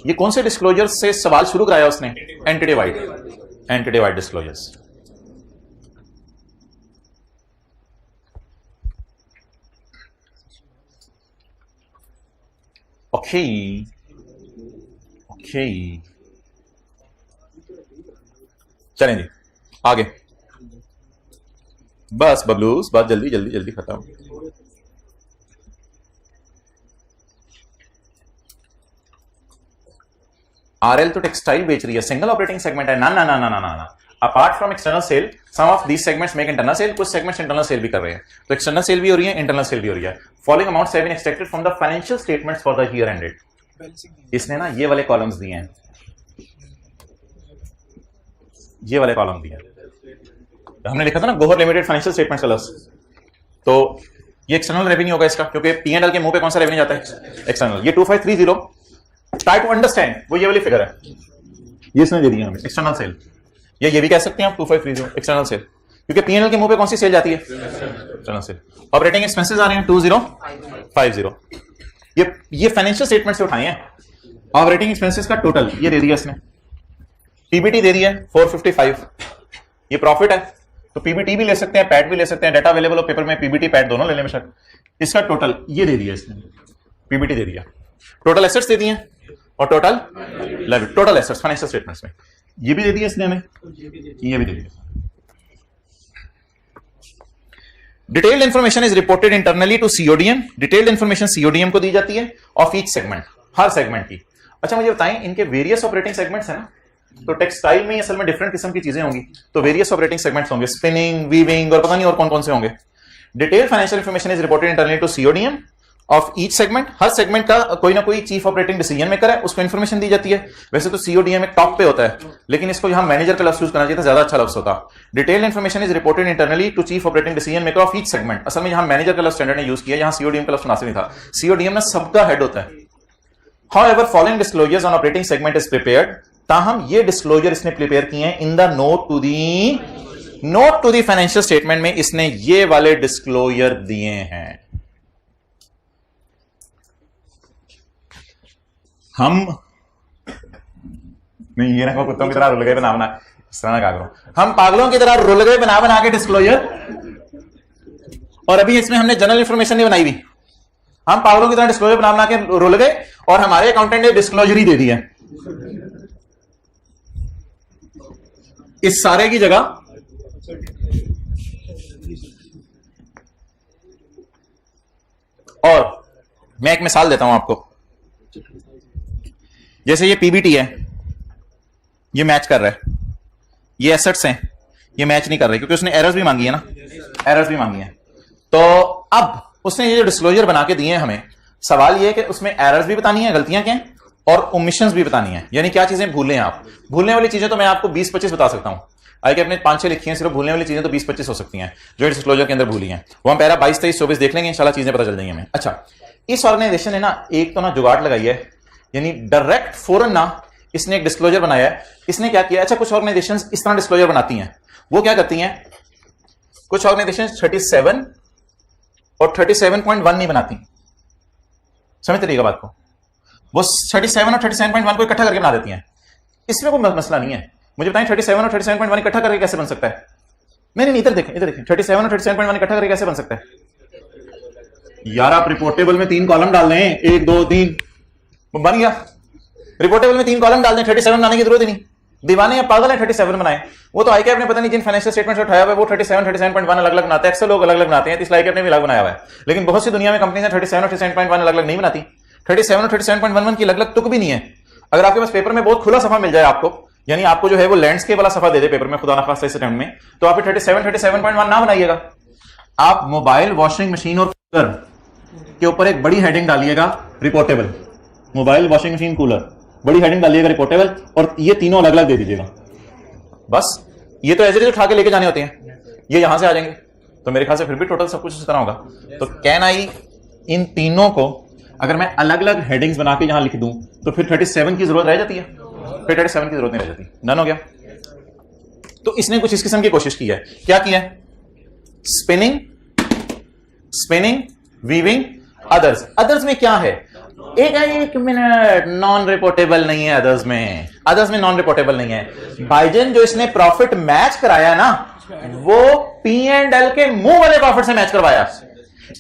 ये कौन से डिस्क्लोजर से सवाल शुरू कराया उसने? Anti divide disclosures. ओके चलें जी आगे. बस बबलूस, बात जल्दी खत्म. आरएल तो टेक्सटाइल बेच रही है, सिंगल ऑपरेटिंग सेगमेंट है. ना. Apart from external sale, some of these segments make internal sale. कुछ सेगमेंट्स इंटरनल सेल भी कर रहे हैं, तो एक्सटर्नल सेल भी हो रही है, इंटरनल सेल भी हो रही है. Following amounts have been extracted from the financial statements for the year ended. इसने ना ये वाले कॉलम्स दिए हैं, ये वाले कॉलम दिए हैं. हमने लिखा था ना Gohar limited financial statements colours, तो ये एक्सटर्नल रेवेन्यू होगा इसका, क्योंकि P&L के मुंह पे कौन सा रेवेन्यू जाता है एक्सटर्नल. ये 2530 ट्राई टू अंडरस्टैंड, वो ये वाली फिगर है, ये इसने दे दी हमें एक्सटर्नल सेल. ये भी कह सकते हैं आप 2530 एक्सटर्नल सेल, क्योंकि P&L के मुंह पे कौन सी सेल जाती है एक्सटर्नल सेल. ऑपरेटिंग एक्सपेंसेस आ रहे हैं 2050. ये फाइनेंशियल स्टेटमेंट से उठाए हैं. ऑपरेटिंग एक्सपेंसेस का टोटल ये दे दिया इसने. पीबीटी दे दिया 455. ये प्रॉफिट है, तो पीबीटी भी ले सकते हैं, पैट भी ले सकते हैं. डाटा अवेलेबल हो पेपर में, पीबीटी पैट दोनों ले लें बेशक. इसका टोटल ये दे दिया इसने, पीबीटी दे दिया. टोटल एसेट्स दे दिए और टोटल एसेट्स फाइनेंशियल स्टेटमेंट्स में ये भी दे दिया इसने हमें, ये भी दे दिया. Detailed information is reported internally to CODM. Detailed information CODM को दी जाती है ऑफ ईच सेगमेंट, हर सेगमेंट की. अच्छा मुझे बताएं, इनके वेरियस ऑपरेटिंग सेगमेंट्स है ना, तो टेक्सटाइल में असल में डिफरेंट किस्म की चीजें होंगी, तो वेरियस ऑपरेटिंग सेगमेंट्स होंगे, स्पिनिंग, वीविंग और पता नहीं और कौन कौन से होंगे. Detailed financial information is reported internally to CODM of each segment. हर सेगमेंट का कोई ना कोई चीफ ऑपरेटिंग डिसीजन मेकर है, उसको इंफॉर्मेशन दी जाती है. वैसे तो सीओडीएम एक टॉप पे होता है, लेकिन इसको यहां मैनेजर का लफ्ज यूज करना चाहिए था, ज्यादा अच्छा लफ्ज होता. Detailed information is reported internally to chief operating decision maker of each segment. असल में यहां मैनेजर का लफ्ज स्टैंडर्ड ने यूज किया, यहां सीओडीएम का लफ्ज मुनासिब नहीं था. सीओडीएम ना सबका हेड होता है. However, following disclosures on operating segment is prepared. ताहम ये डिस्क्लोजर इसने प्रिपेयर किए हैं in the note to the financial statement में. इसने ये वाले डिस्क्लोजर दिए हैं. हम नहीं, ये ना कुत्तों की तरह रुल गए बना इस तरह का करो. हम पागलों की तरह रुल गए बना के डिस्क्लोजर, और अभी इसमें हमने जनरल इंफॉर्मेशन नहीं बनाई हुई. हम पागलों की तरह डिस्क्लोजर बना के रुल गए और हमारे अकाउंटेंट ने डिस्क्लोजर ही दे दिया इस सारे की जगह. और मैं एक मिसाल देता हूं आपको. जैसे ये पीबीटी है, ये मैच कर रहा है, ये एसेट्स हैं, ये मैच नहीं कर रहे क्योंकि उसने एरर्स भी मांगी है ना, एरर्स भी मांगी है। तो अब उसने ये जो डिस्क्लोजर बना के दिए हैं हमें, सवाल ये है कि उसमें एरर्स भी बतानी है, गलतियां क्या हैं, और ओमिशंस भी बतानी है, यानी क्या चीजें भूलें आप। भूलने वाली चीजें तो मैं आपको 20-25 बता सकता हूं, आई के अपने 5-6 लिखी हैं, सिर्फ भूलने वाली चीजें तो 20-25 हो सकती हैं जो डिस्क्लोजर के अंदर भूली हैं। वो हम पैरा 22, 23, 24 देख लेंगे, इंशाल्लाह चीजें पता चल जाएंगी हमें। अच्छा, इस ऑर्गेनाइजेशन ने ना एक तो ना जुगाड़ लगाई है, यानी डायरेक्ट फौरन ना इसने एक डिस्क्लोजर बनाया है। इसने क्या किया, अच्छा कुछ ऑर्गेनाइजेशंस इस तरह डिस्क्लोजर बनाती हैं, वो क्या करती हैं, कुछ ऑर्गेनाइजेशंस 37 और 37.1 नहीं बनाती, समझते रहिएगा बात को, वो 37 और 37.1 को इकट्ठा करके बना देती हैं। इसमें कोई मसला नहीं है, मुझे बताएं 37 और 37.1 इकट्ठा करके कैसे बन सकता है। नहीं, इधर देखें, इधर देखें, 37 और 37.1 इकट्ठा करके कैसे बन सकता है यार। आप रिपोर्ट टेबल में 3 कॉलम डाल दें, 1 2 3 बन गया। रिपोर्ट टेबल में 3 कॉलम डाल दें, 37 बनाने की जरूरत ही नहीं। दीवाने या पागल है 37 बनाए, वो तो आईके अपने पता नहीं जिन फाइनेंशियल स्टेटमेंट से उठाया हुआ है वो 37 37.1 अलग अलग बनाते हैं, अक्सर लोग अलग अलग बनाते हैं, इसलिए अपने भी अलग बनाया हुआ है। लेकिन बहुत सी दुनिया में कंपनी 37 और 37.1 अलग अलग नहीं बनाती। 37 और 37.11 की अलग अलग तुक भी नहीं है। अगर आपके पास पेपर में बहुत खुला सफा मिल जाए आपको, यानी आपको जो है वो लैंडस्केप वाला सफा दे दे पेपर में, खुदा ना खास्ता इस अटेम्प्ट में, तो आप 37 37.1 ना बनाइएगा। आप मोबाइल, वॉशिंग मशीन और कूलर के ऊपर एक बड़ी हेडिंग डालिएगा, reportable. Mobile, washing machine, cooler, बड़ी हेडिंग डालिएगा रिपोर्टेबल, और ये तीनों अलग अलग दे दीजिएगा। बस ये तो एज उठा के लेके जाने होते हैं, ये यहां से आ जाएंगे, तो मेरे ख्याल से फिर भी टोटल सब कुछ इस तरह होगा। तो कैन आई इन तीनों को अगर मैं अलग अलग हेडिंग्स बना के यहां लिख दूं तो फिर 37 की जरूरत रह जाती है, फिर 37 की जरूरत नहीं रह जाती, डन हो गया। तो इसने कुछ इस किस्म की कोशिश की है, क्या किया है, spinning, spinning, weaving, others. Others में क्या है, एक मिनट, नॉन रिपोर्टेबल नहीं है अदर्स में, अदर्स में नॉन रिपोर्टेबल नहीं है। भाईजन जो इसने प्रॉफिट मैच कराया ना, वो P&L के मुंह वाले प्रॉफिट से मैच करवाया।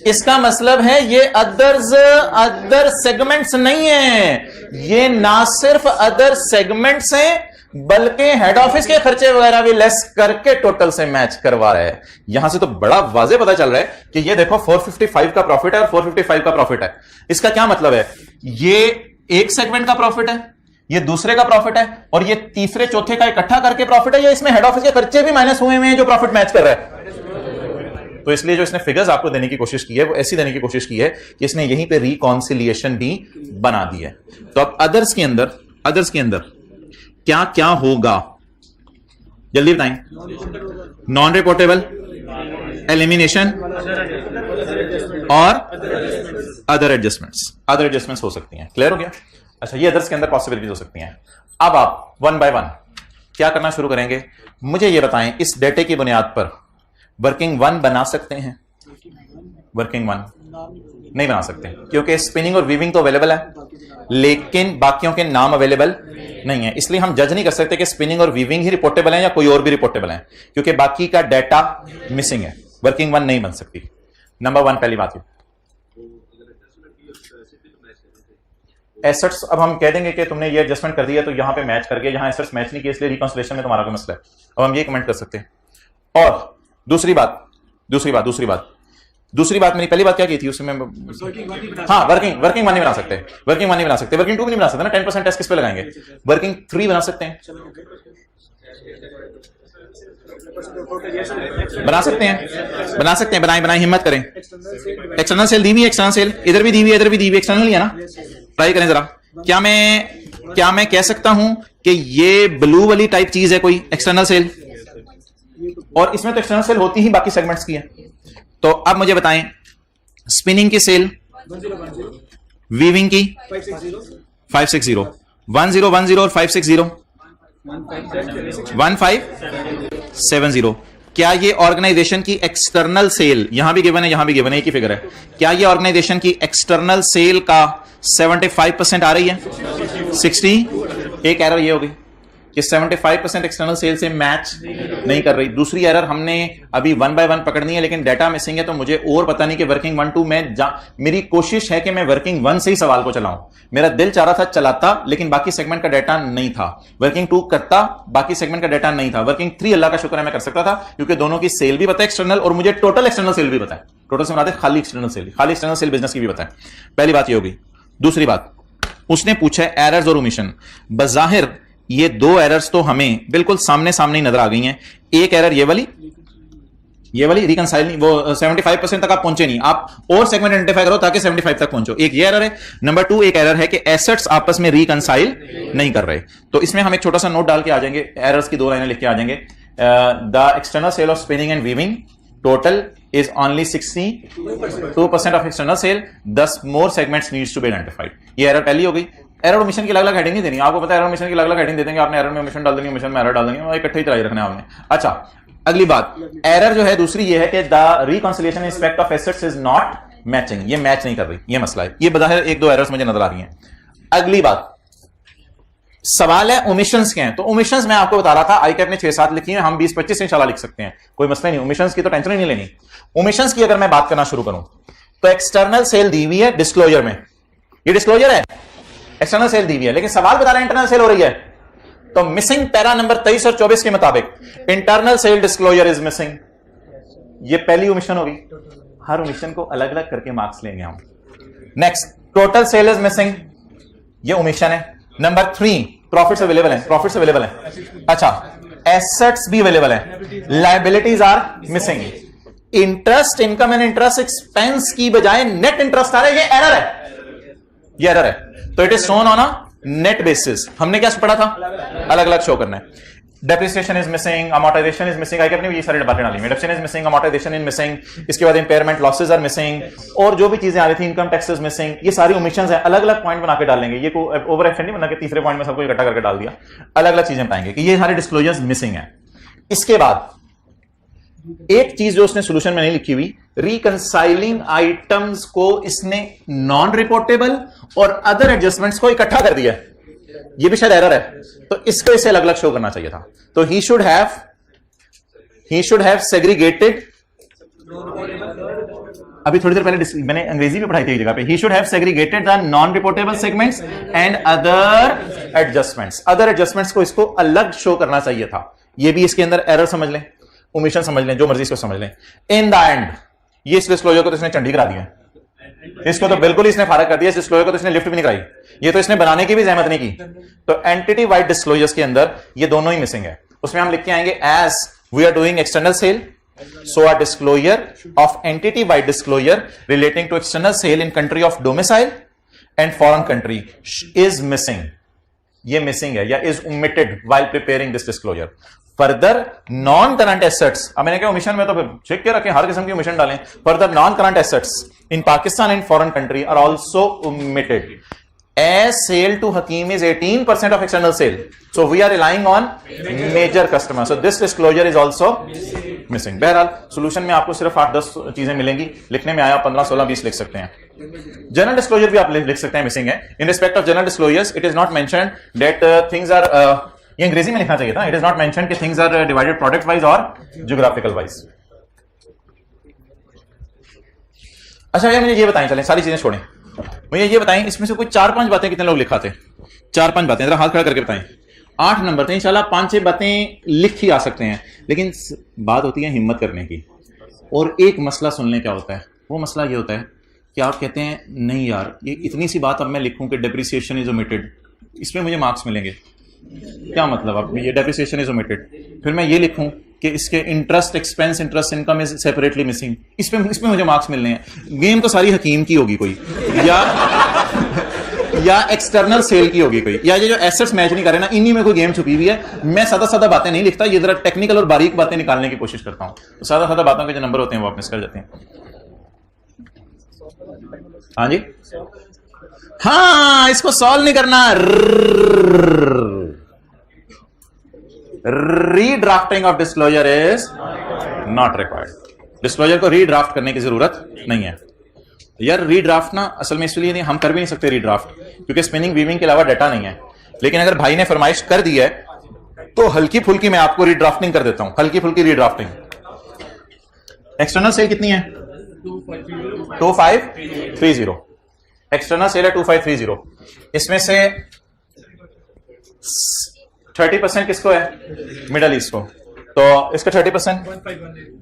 इसका मतलब है ये अदर्स, अदर सेगमेंट्स नहीं है, ये ना सिर्फ अदर सेगमेंट्स हैं बल्कि हेड ऑफिस के खर्चे वगैरह भी लेस करके टोटल से मैच करवा रहा है। यहां से तो बड़ा वाजे पता चल रहा है कि ये देखो 455 का प्रॉफिट है और 455 का प्रॉफिट है। इसका क्या मतलब है, ये एक सेगमेंट का प्रॉफिट है, ये दूसरे का प्रॉफिट है, और ये तीसरे चौथे का इकट्ठा करके प्रॉफिट है, या इसमें हेड ऑफिस के खर्चे भी माइनस हुए हैं जो प्रॉफिट मैच कर रहा है। तो इसलिए जो इसने फिगर्स आपको देने की कोशिश की है वो ऐसी देने की कोशिश की है कि इसने यहीं पे रिकॉन्सिलिएशन भी बना दी है। तो अब अदर्स के अंदर, अदर्स के अंदर क्या क्या होगा जल्दी बताएं। नॉन रिपोर्टेबल, एलिमिनेशन और अदर एडजस्टमेंट्स, अदर एडजस्टमेंट्स हो सकती हैं। क्लियर हो गया। अच्छा, ये अदर्स के अंदर पॉसिबिलिटीज हो सकती हैं। अब आप 1 बाय 1 क्या करना शुरू करेंगे, मुझे ये बताएं, इस डेटे की बुनियाद पर वर्किंग 1 बना सकते हैं? वर्किंग 1 नहीं बना सकते क्योंकि स्पिनिंग और वीविंग तो अवेलेबल है, लेकिन बाकियों के नाम अवेलेबल नहीं है। इसलिए हम जज नहीं कर सकते कि स्पिनिंग और वीविंग ही रिपोर्टेबल है या कोई और भी रिपोर्टेबल है, क्योंकि बाकी का डाटा मिसिंग है। वर्किंग 1 नहीं बन सकती। नंबर 1 पहली बात है। एसेट्स, अब हम कह देंगे कि तुमने ये एडजस्टमेंट कर दिया तो यहां पे मैच कर गया, यहां एसेट्स मैच नहीं किए इसलिए रिकॉन्सिलिएशन में तुम्हारा कोई मसला है। अब हम ये कमेंट कर सकते हैं। और दूसरी बात मेरी पहली बात क्या की थी उसमें, हाँ, वर्किंग 1 नहीं बना सकते, वर्किंग 1 नहीं बना सकते, वर्किंग 2 भी नहीं बना सकते ना, 10% टैक्स किस पे लगाएंगे। वर्किंग 3 बना सकते हैं, बनाएं, हिम्मत करें। एक्सटर्नल सेल दी हुई है, एक्सटर्नल सेल इधर भी दी हुई है, इधर भी दी हुई है, एक्सटर्नल ही है ना। ट्राई करें जरा, क्या मैं कह सकता हूं कि ये ब्लू वाली टाइप चीज है कोई एक्सटर्नल सेल, और इसमें तो एक्सटर्नल सेल होती ही बाकी सेगमेंट्स की है। तो अब मुझे बताएं, स्पिनिंग की सेल, वीविंग की 560, 1010 और 560 1570। क्या ये ऑर्गेनाइजेशन की एक्सटर्नल सेल, यहां भी गिवन है, यहां भी गिवन है, एक ही फिगर है, क्या ये ऑर्गेनाइजेशन की एक्सटर्नल सेल का 75% आ रही है? 60। एक एरर ये होगी कि 75% एक्सटर्नल सेल से मैच नहीं कर रही। दूसरी एरर हमने अभी 1 बाय 1 पकड़नी है, लेकिन डाटा मिसिंग है, तो मुझे और पता नहीं कि वर्किंग 1 2 में मेरी कोशिश है कि मैं वर्किंग 1 से ही सवाल को चलाऊं। मेरा दिल चाह रहा था चलाता, लेकिन बाकी सेगमेंट का डाटा नहीं था। वर्किंग 2 करता, बाकी सेगमेंट का डाटा नहीं था। वर्किंग 3 अल्लाह का शुक्र है मैं कर सकता था, क्योंकि दोनों की सेल भी पता है एक्सटर्नल, और मुझे टोटल एक्सटर्नल सेल भी पता है। टोटल से बनाते खाली एक्सटर्नल सेल बिजनेस की भी पता है। पहली बात ये होगी। दूसरी बात, उसने पूछा है एरर्स और ओमिशन। बजाहिर ये दो एरर्स तो हमें बिल्कुल सामने सामने ही नजर आ गई हैं। एक एरर ये वाली रिकंसाइल नहीं, वो 75% तक आप पहुंचे नहीं, आप और सेगमेंट आइडेंटिफाई करो ताकि 75 तक पहुंचो। एक ये एरर है। नंबर 2 एक एरर है कि एसेट्स आपस में रिकंसाइल नहीं कर रहे। तो इसमें हम एक छोटा सा नोट डाल के आ जाएंगे, एरर्स की 2 लाइनें लिख के आ जाएंगे। The external sale of spinning and weaving total is only 62% of external sale, thus more segments needs to be identified। ये एरर पहली हो गई। एरर ओमिशन की अलग-अलग हेडिंग नहीं देनी, आपको पता है एरर ओमिशन की अलग-अलग हेडिंग दे देंगे, आपने एरर में ओमिशन डाल देनी, ओमिशन में एरर डाल देनी, और इकट्ठे ही तराई रखना है आपने। अच्छा, अगली बात, एरर जो है दूसरी ये है कि the reconciliation in respect of assets is not matching, ये मैच नहीं कर रही, ये मसला है। ये बजाहिर एक दो एरर्स मुझे नजर आ रही हैं। अगली बात, सवाल है ओमिशंस के हैं, तो ओमिशंस मैं आपको बता रहा था आईकैप ने 6-7 लिखी है, हम 20-25 इंशाल्लाह लिख सकते हैं, कोई मसला नहीं, ओमिशंस की तो टेंशन ही नहीं लेनी। ओमिशंस की अगर मैं बात करना शुरू करूं तो एक्सटर्नल सेल दी हुई है डिस्क्लोजर में, ये डिस्क्लोजर है, एक्सटर्नल सेल दी हुई है, लेकिन सवाल बता रहा है इंटरनल सेल हो रही है। तो मिसिंग पैरा नंबर 23 और 24 के मुताबिक internal sale disclosure is missing, ये पहली ओमिशन होगी। हर ओमिशन को अलग अलग करके मार्क्स लेंगे हम। Next, total sale is missing, ये ओमिशन है। नंबर 3, प्रॉफिट्स अवेलेबल है, प्रॉफिट्स अवेलेबल है। अच्छा, एसेट्स भी अवेलेबल है, liabilities are missing. Interest income and interest expense की बजाय नेट इंटरेस्ट आ रहा है, ये एरर है, ये एरर है। तो it is shown on a net basis. हमने क्या पढ़ा था, अलग अलग शो करना है। Depreciation is missing, amortisation is missing, I अपनी ये सारी बातें डाली। Depreciation is missing, amortisation is missing, इसके बाद इंपेयरमेंट लॉसेज आर मिसिंग, और जो भी चीजें आ रही थी, इनकम टैक्स इज मिसिंग, ये सारी ओमिशंस है। अलग अलग पॉइंट बना के डालेंगे, ये को ओवर एक्शन नहीं बना के तीसरे पॉइंट में सबको इकट्ठा करके डाल दिया। अलग अलग चीजें पाएंगे कि ये सारे डिस्क्लोजर्स मिसिंग है। इसके बाद एक चीज जो उसने सोल्यूशन में नहीं लिखी हुई, रिकंसाइलिंग आइटम्स को इसने नॉन रिपोर्टेबल और अदर एडजस्टमेंट्स को इकट्ठा कर दिया, ये भी शायद एरर है, तो इसको इसे अलग अलग शो करना चाहिए था। तो ही शुड हैव सेग्रीगेटेड, अभी थोड़ी देर पहले मैंने अंग्रेजी में पढ़ाई थी एक जगह पे, he should have segregated the non reportable segments and other adjustments, other adjustments को इसको अलग शो करना चाहिए था। ये भी इसके अंदर एरर समझ लें, ओमिशन समझ लें, जो मर्जी इसको समझ लें। इन द एंड ये इस डिस्क्लोजर को तो इसने चंडी करा दिया, इसको तो बिल्कुल ही इसने फारग कर दिया, इस डिस्क्लोजर को तो इसने लिफ्ट भी नहीं कराई, ये तो इसने बनाने की भी जहमत नहीं की। तो एंटिटी वाइड डिस्क्लोजर्स के अंदर ये दोनों ही मिसिंग है। उसमें हम लिख के आएंगे, as we are doing external sale, so a disclosure of entity wide disclosure relating to external sale in country of domicile and foreign country is missing, ये मिसिंग है या is omitted while preparing this disclosure। Further non current assets, अब मैंने कहा omission में तो फिर check के रखें, हर किस्म की ओमिशन डालें। Further non current assets in Pakistan and foreign country are also omitted. As sale to Hakim is 18% of external sale, so we are relying on major customer, so this disclosure is also missing। बहरहाल solution में आपको सिर्फ 8-10 चीजें मिलेंगी, लिखने में आया 15, 16, 20 लिख सकते हैं। जनरल डिस्क्लोजर भी आप लिख सकते हैं, मिसिंग है। In respect of general disclosures it is not mentioned that things are, ये अंग्रेजी में लिखना चाहिए था, इट इज नॉट मेंशन्ड कि things are divided product wise और ज्योग्राफिकल वाइज। अच्छा भैया मुझे ये बताएं, चलें सारी चीजें छोड़ें, मुझे ये बताएं इसमें से कोई 4-5 बातें कितने लोग लिखाते, 4-5 बातें जरा हाथ खड़ा करके बताएं। 8 नंबर थे, इंशाल्लाह 5-6 बातें लिख ही आ सकते हैं, लेकिन बात होती है हिम्मत करने की। और एक मसला सुनने क्या होता है, वो मसला ये होता है कि आप कहते हैं नहीं यार ये इतनी सी बात अब मैं लिखूं कि डेप्रिसिएशन इज ओमिटेड, इसमें मुझे मार्क्स मिलेंगे, क्या मतलब अब ये डेप्रिसिएशन इज ओमिटेड, फिर मैं ये लिखूं कि इसके interest expense interest income is separately missing, इसमें मुझे मार्क्स मिलने हैं। गेम तो सारी हकीम की होगी कोई, या एक्सटर्नल सेल की होगी कोई, या ये जो एसेट्स मैच नहीं कर रहे ना, इन्हीं में कोई गेम छुपी हुई है। मैं सादा बातें नहीं लिखता, ये जरा टेक्निकल और बारीक बातें निकालने की कोशिश करता हूं, तो सादा बातों के जो नंबर होते हैं वो आप मिस कर जाते हैं। हाँ जी, हाँ इसको सॉल्व नहीं करना, redrafting of disclosure is not required. Disclosure को रीड्राफ्ट करने की जरूरत नहीं है यार। रीड्राफ्ट ना असल में इसलिए नहीं, हम कर भी नहीं सकते रीड्राफ्ट, क्योंकि स्पिनिंग वीविंग के अलावा डाटा नहीं है। लेकिन अगर भाई ने फरमाइश कर दी है तो हल्की फुल्की मैं आपको रीड्राफ्टिंग कर देता हूं, हल्की फुल्की रीड्राफ्टिंग। एक्सटर्नल सेल कितनी है? 2530। एक्सटर्नल सेल है 2530। इसमें से 30% किसको है? मिडल ईस्ट को, तो इसका 30%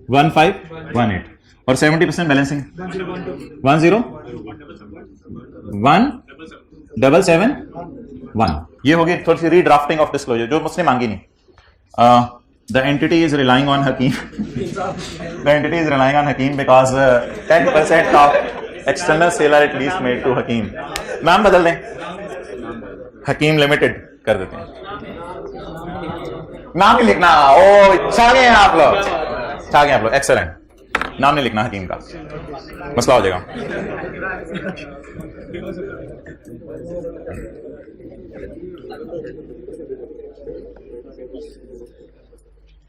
1518 और 70% बैलेंसिंग 10 771, ये होगी थोड़ी सी रीड्राफ्टिंग ऑफ डिस्क्लोजर जो मुझसे मांगी नहीं. The entity is relying on Hakeem. The entity is relying on Hakeem because 10% of external sale are at least made to Hakeem. नाम बदल दें, हकीम लिमिटेड कर देते हैं. नाम नहीं लिखना. ओ छा गए हैं आप लोग, छा गए आप लोग. एक्सेलेंट. नाम नहीं लिखना हकीम का, मसला हो जाएगा.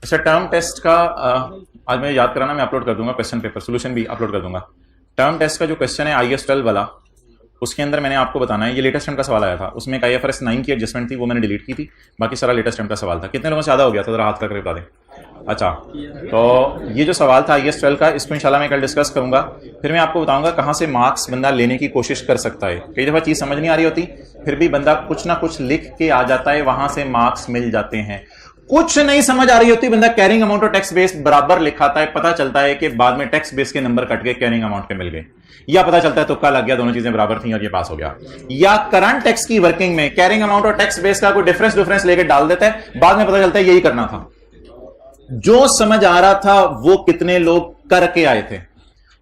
अच्छा, टर्म टेस्ट का आज मैं याद कराना, मैं अपलोड कर दूंगा क्वेश्चन पेपर, सोल्यूशन भी अपलोड कर दूंगा. टर्म टेस्ट का जो क्वेश्चन है IAS 12 वाला, उसके अंदर मैंने आपको बताना है, ये लेटेस्ट टर्म का सवाल आया था, उसमें एक IFRS 9 की एडजस्टमेंट थी, वो मैंने डिलीट की थी, बाकी सारा लेटेस्ट टर्म का सवाल था. कितने लोगों से ज़्यादा हो गया था, जरा हाथ करके बता दें. अच्छा, तो ये जो सवाल था IAS 12 का, इसको इंशाल्लाह मैं कल डिस्कस करूंगा. फिर मैं आपको बताऊंगा कहाँ से मार्क्स बंदा लेने की कोशिश कर सकता है. कई दफ़ा चीज़ समझ नहीं आ रही होती, फिर भी बंदा कुछ ना कुछ लिख के आ जाता है, वहां से मार्क्स मिल जाते हैं. कुछ नहीं समझ आ रही होती, बंदा कैरिंग अमाउंट और टैक्स बेस बराबर लिखाता है, पता चलता है कि बाद में टैक्स बेस के नंबर कट के कैरिंग अमाउंट पे मिल गए, या पता चलता है तुक्का लग गया, दोनों चीजें बराबर थी और ये पास हो गया. या करंट टैक्स की वर्किंग में कैरिंग अमाउंट और टैक्स बेस का कोई डिफरेंस लेके डाल देता है, बाद में पता चलता है यही करना था. जो समझ आ रहा था वो कितने लोग करके आए थे,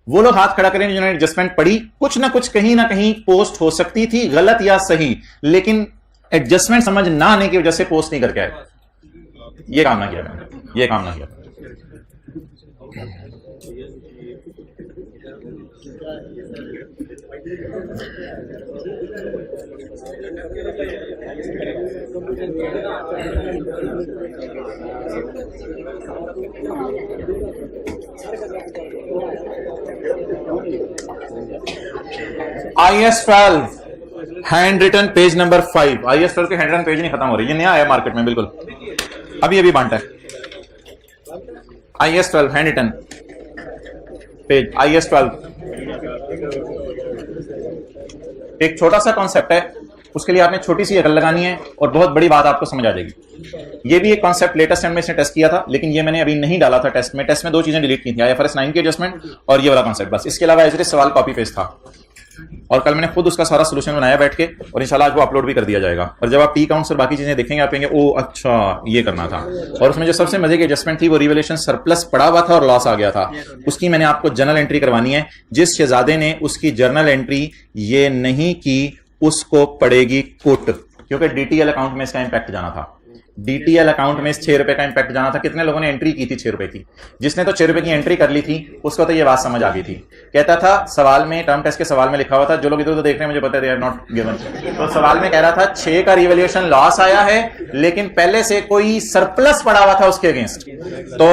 वो लोग हाथ खड़ा करें जिन्होंने एडजस्टमेंट पढ़ी. कुछ ना कुछ कहीं ना कहीं पोस्ट हो सकती थी, गलत या सही, लेकिन एडजस्टमेंट समझ ना आने की वजह से पोस्ट नहीं करके आए. ये काम ना किया मैंने, ये काम ना किया. IAS 12 hand written page number 5. IAS 12 के हैंड रिटन पेज नहीं खत्म हो रही, ये नया आया मार्केट में, बिल्कुल अभी बांटा है. IAS 12 hand written page IAS 12 एक छोटा सा कॉन्सेप्ट है, उसके लिए आपने छोटी सी अकल लगानी है और बहुत बड़ी बात आपको समझ आ जाएगी. ये भी एक कॉन्सेप्ट लेटेस्ट टाइम में इसने टेस्ट किया था, लेकिन ये मैंने अभी नहीं डाला था टेस्ट में. टेस्ट में दो चीजें डिलीट की थी, IFRS 9 की एडजस्टमेंट और ये वाला कॉन्सेप्ट, बस. इसके अलावा एज सवाल कॉपी पेस्ट था, और कल मैंने खुद उसका सारा सोल्यूशन बनाया बैठ के, और इंशाल्लाह आज वो अपलोड भी कर दिया जाएगा. और जब आप टी काउंट्स और बाकी चीजें देखेंगे आप कहेंगे ओ अच्छा ये करना था. और उसमें जो सबसे मजे की एडजस्टमेंट थी वो रिवैल्यूएशन सरप्लस पड़ा हुआ था और लॉस आ गया था, उसकी मैंने आपको जर्नल एंट्री करवानी है. जिस शहजादे ने उसकी जर्नल एंट्री ये नहीं की उसको पड़ेगी कुट, क्योंकि DTL अकाउंट में इसका इंपैक्ट जाना था. DTL अकाउंट में 6 रुपए का इंपैक्ट जाना था. कितने लोगों ने एंट्री की थी 6 रुपए की? जिसने तो 6 रुपए की एंट्री कर ली थी उसको तो ये बात समझ आ गई थी. कहता था सवाल में, टर्म टेस्ट के सवाल में लिखा हुआ था, जो लोग इधर उधर देख रहे हैं मुझे पता है, दे आर नॉट गिवन. तो सवाल में कह रहा था 6 का रिवैल्यूएशन लॉस आया है, लेकिन पहले से कोई सरप्लस पड़ा हुआ था उसके अगेंस्ट. तो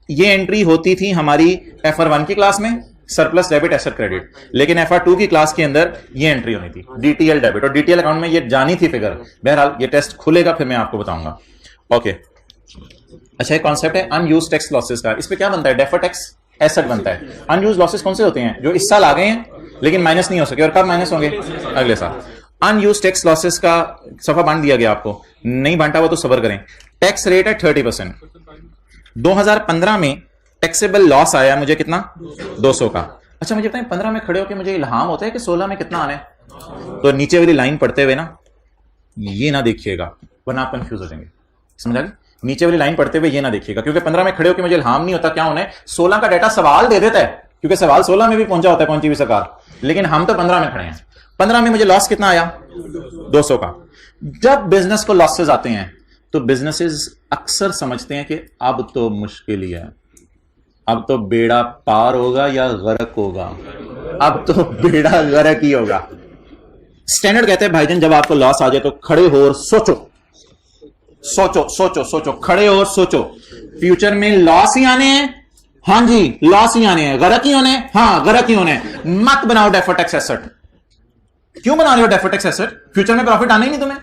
ये एंट्री होती थी हमारी FR1 की क्लास में, सरप्लस डेबिट एसेट क्रेडिट, लेकिन FR2 की क्लास के अंदर ये एंट्री होनी थी DTL डेबिट, और DTL अकाउंट में ये जानी थी फिगर. बहरहाल ये टेस्ट खुलेगा फिर मैं आपको बताऊंगा. ओके, अच्छा एक कॉन्सेप्ट है अनयूज्ड टैक्स लॉसेस का. इस पे क्या बनता है? डेफर्ड टैक्स एसेट बनता है. अनयूज्ड लॉसेस कौन से होते हैं? जो इस साल आ गए हैं लेकिन माइनस नहीं हो सके. और कब माइनस होंगे? अगले साल. अनयूज्ड टैक्स लॉसेस का सफा बांट दिया गया आपको, नहीं बांटा हुआ तो सबर करें. टैक्स रेट है 30%. 2015 में टैक्सेबल लॉस आया मुझे कितना? 200 का. अच्छा मुझे बताएं 15 में खड़े होकर मुझे इल्हाम होता है कि 16 में कितना आना है? तो नीचे वाली लाइन पढ़ते हुए ना ये ना देखिएगा, वरना आप कंफ्यूज हो जाएंगे. समझ आ गई? नीचे वाली लाइन पढ़ते हुए ये ना देखिएगा, क्योंकि 15 में खड़े होकर मुझे इल्हाम नहीं होता क्या होना है. 16 का डाटा सवाल दे देता है, क्योंकि सवाल 16 में भी पहुंचा होता है पहुंची भी सरकार, लेकिन हम तो 15 में खड़े हैं. 15 में मुझे लॉस कितना आया? 200 का. जब बिजनेस को लॉसेस आते हैं तो बिजनेसेस अक्सर समझते हैं कि अब तो मुश्किल ही है, अब तो बेड़ा पार होगा या गर्क होगा, अब तो बेड़ा गर्क ही होगा. स्टैंडर्ड कहते हैं भाईजान जब आपको लॉस आ जाए तो खड़े हो और सोचो, सोचो सोचो सोचो, खड़े हो और सोचो फ्यूचर में लॉस ही आने हैं. हाँ जी लॉस ही आने हैं. गर्क ही होने हैं? हाँ गर्क ही होने हैं. मत बनाओ डेफर्ड टैक्स एसेट. क्यों बना रहे हो डेफर्ड टैक्स एसेट? फ्यूचर में प्रॉफिट आने ही नहीं तुम्हें.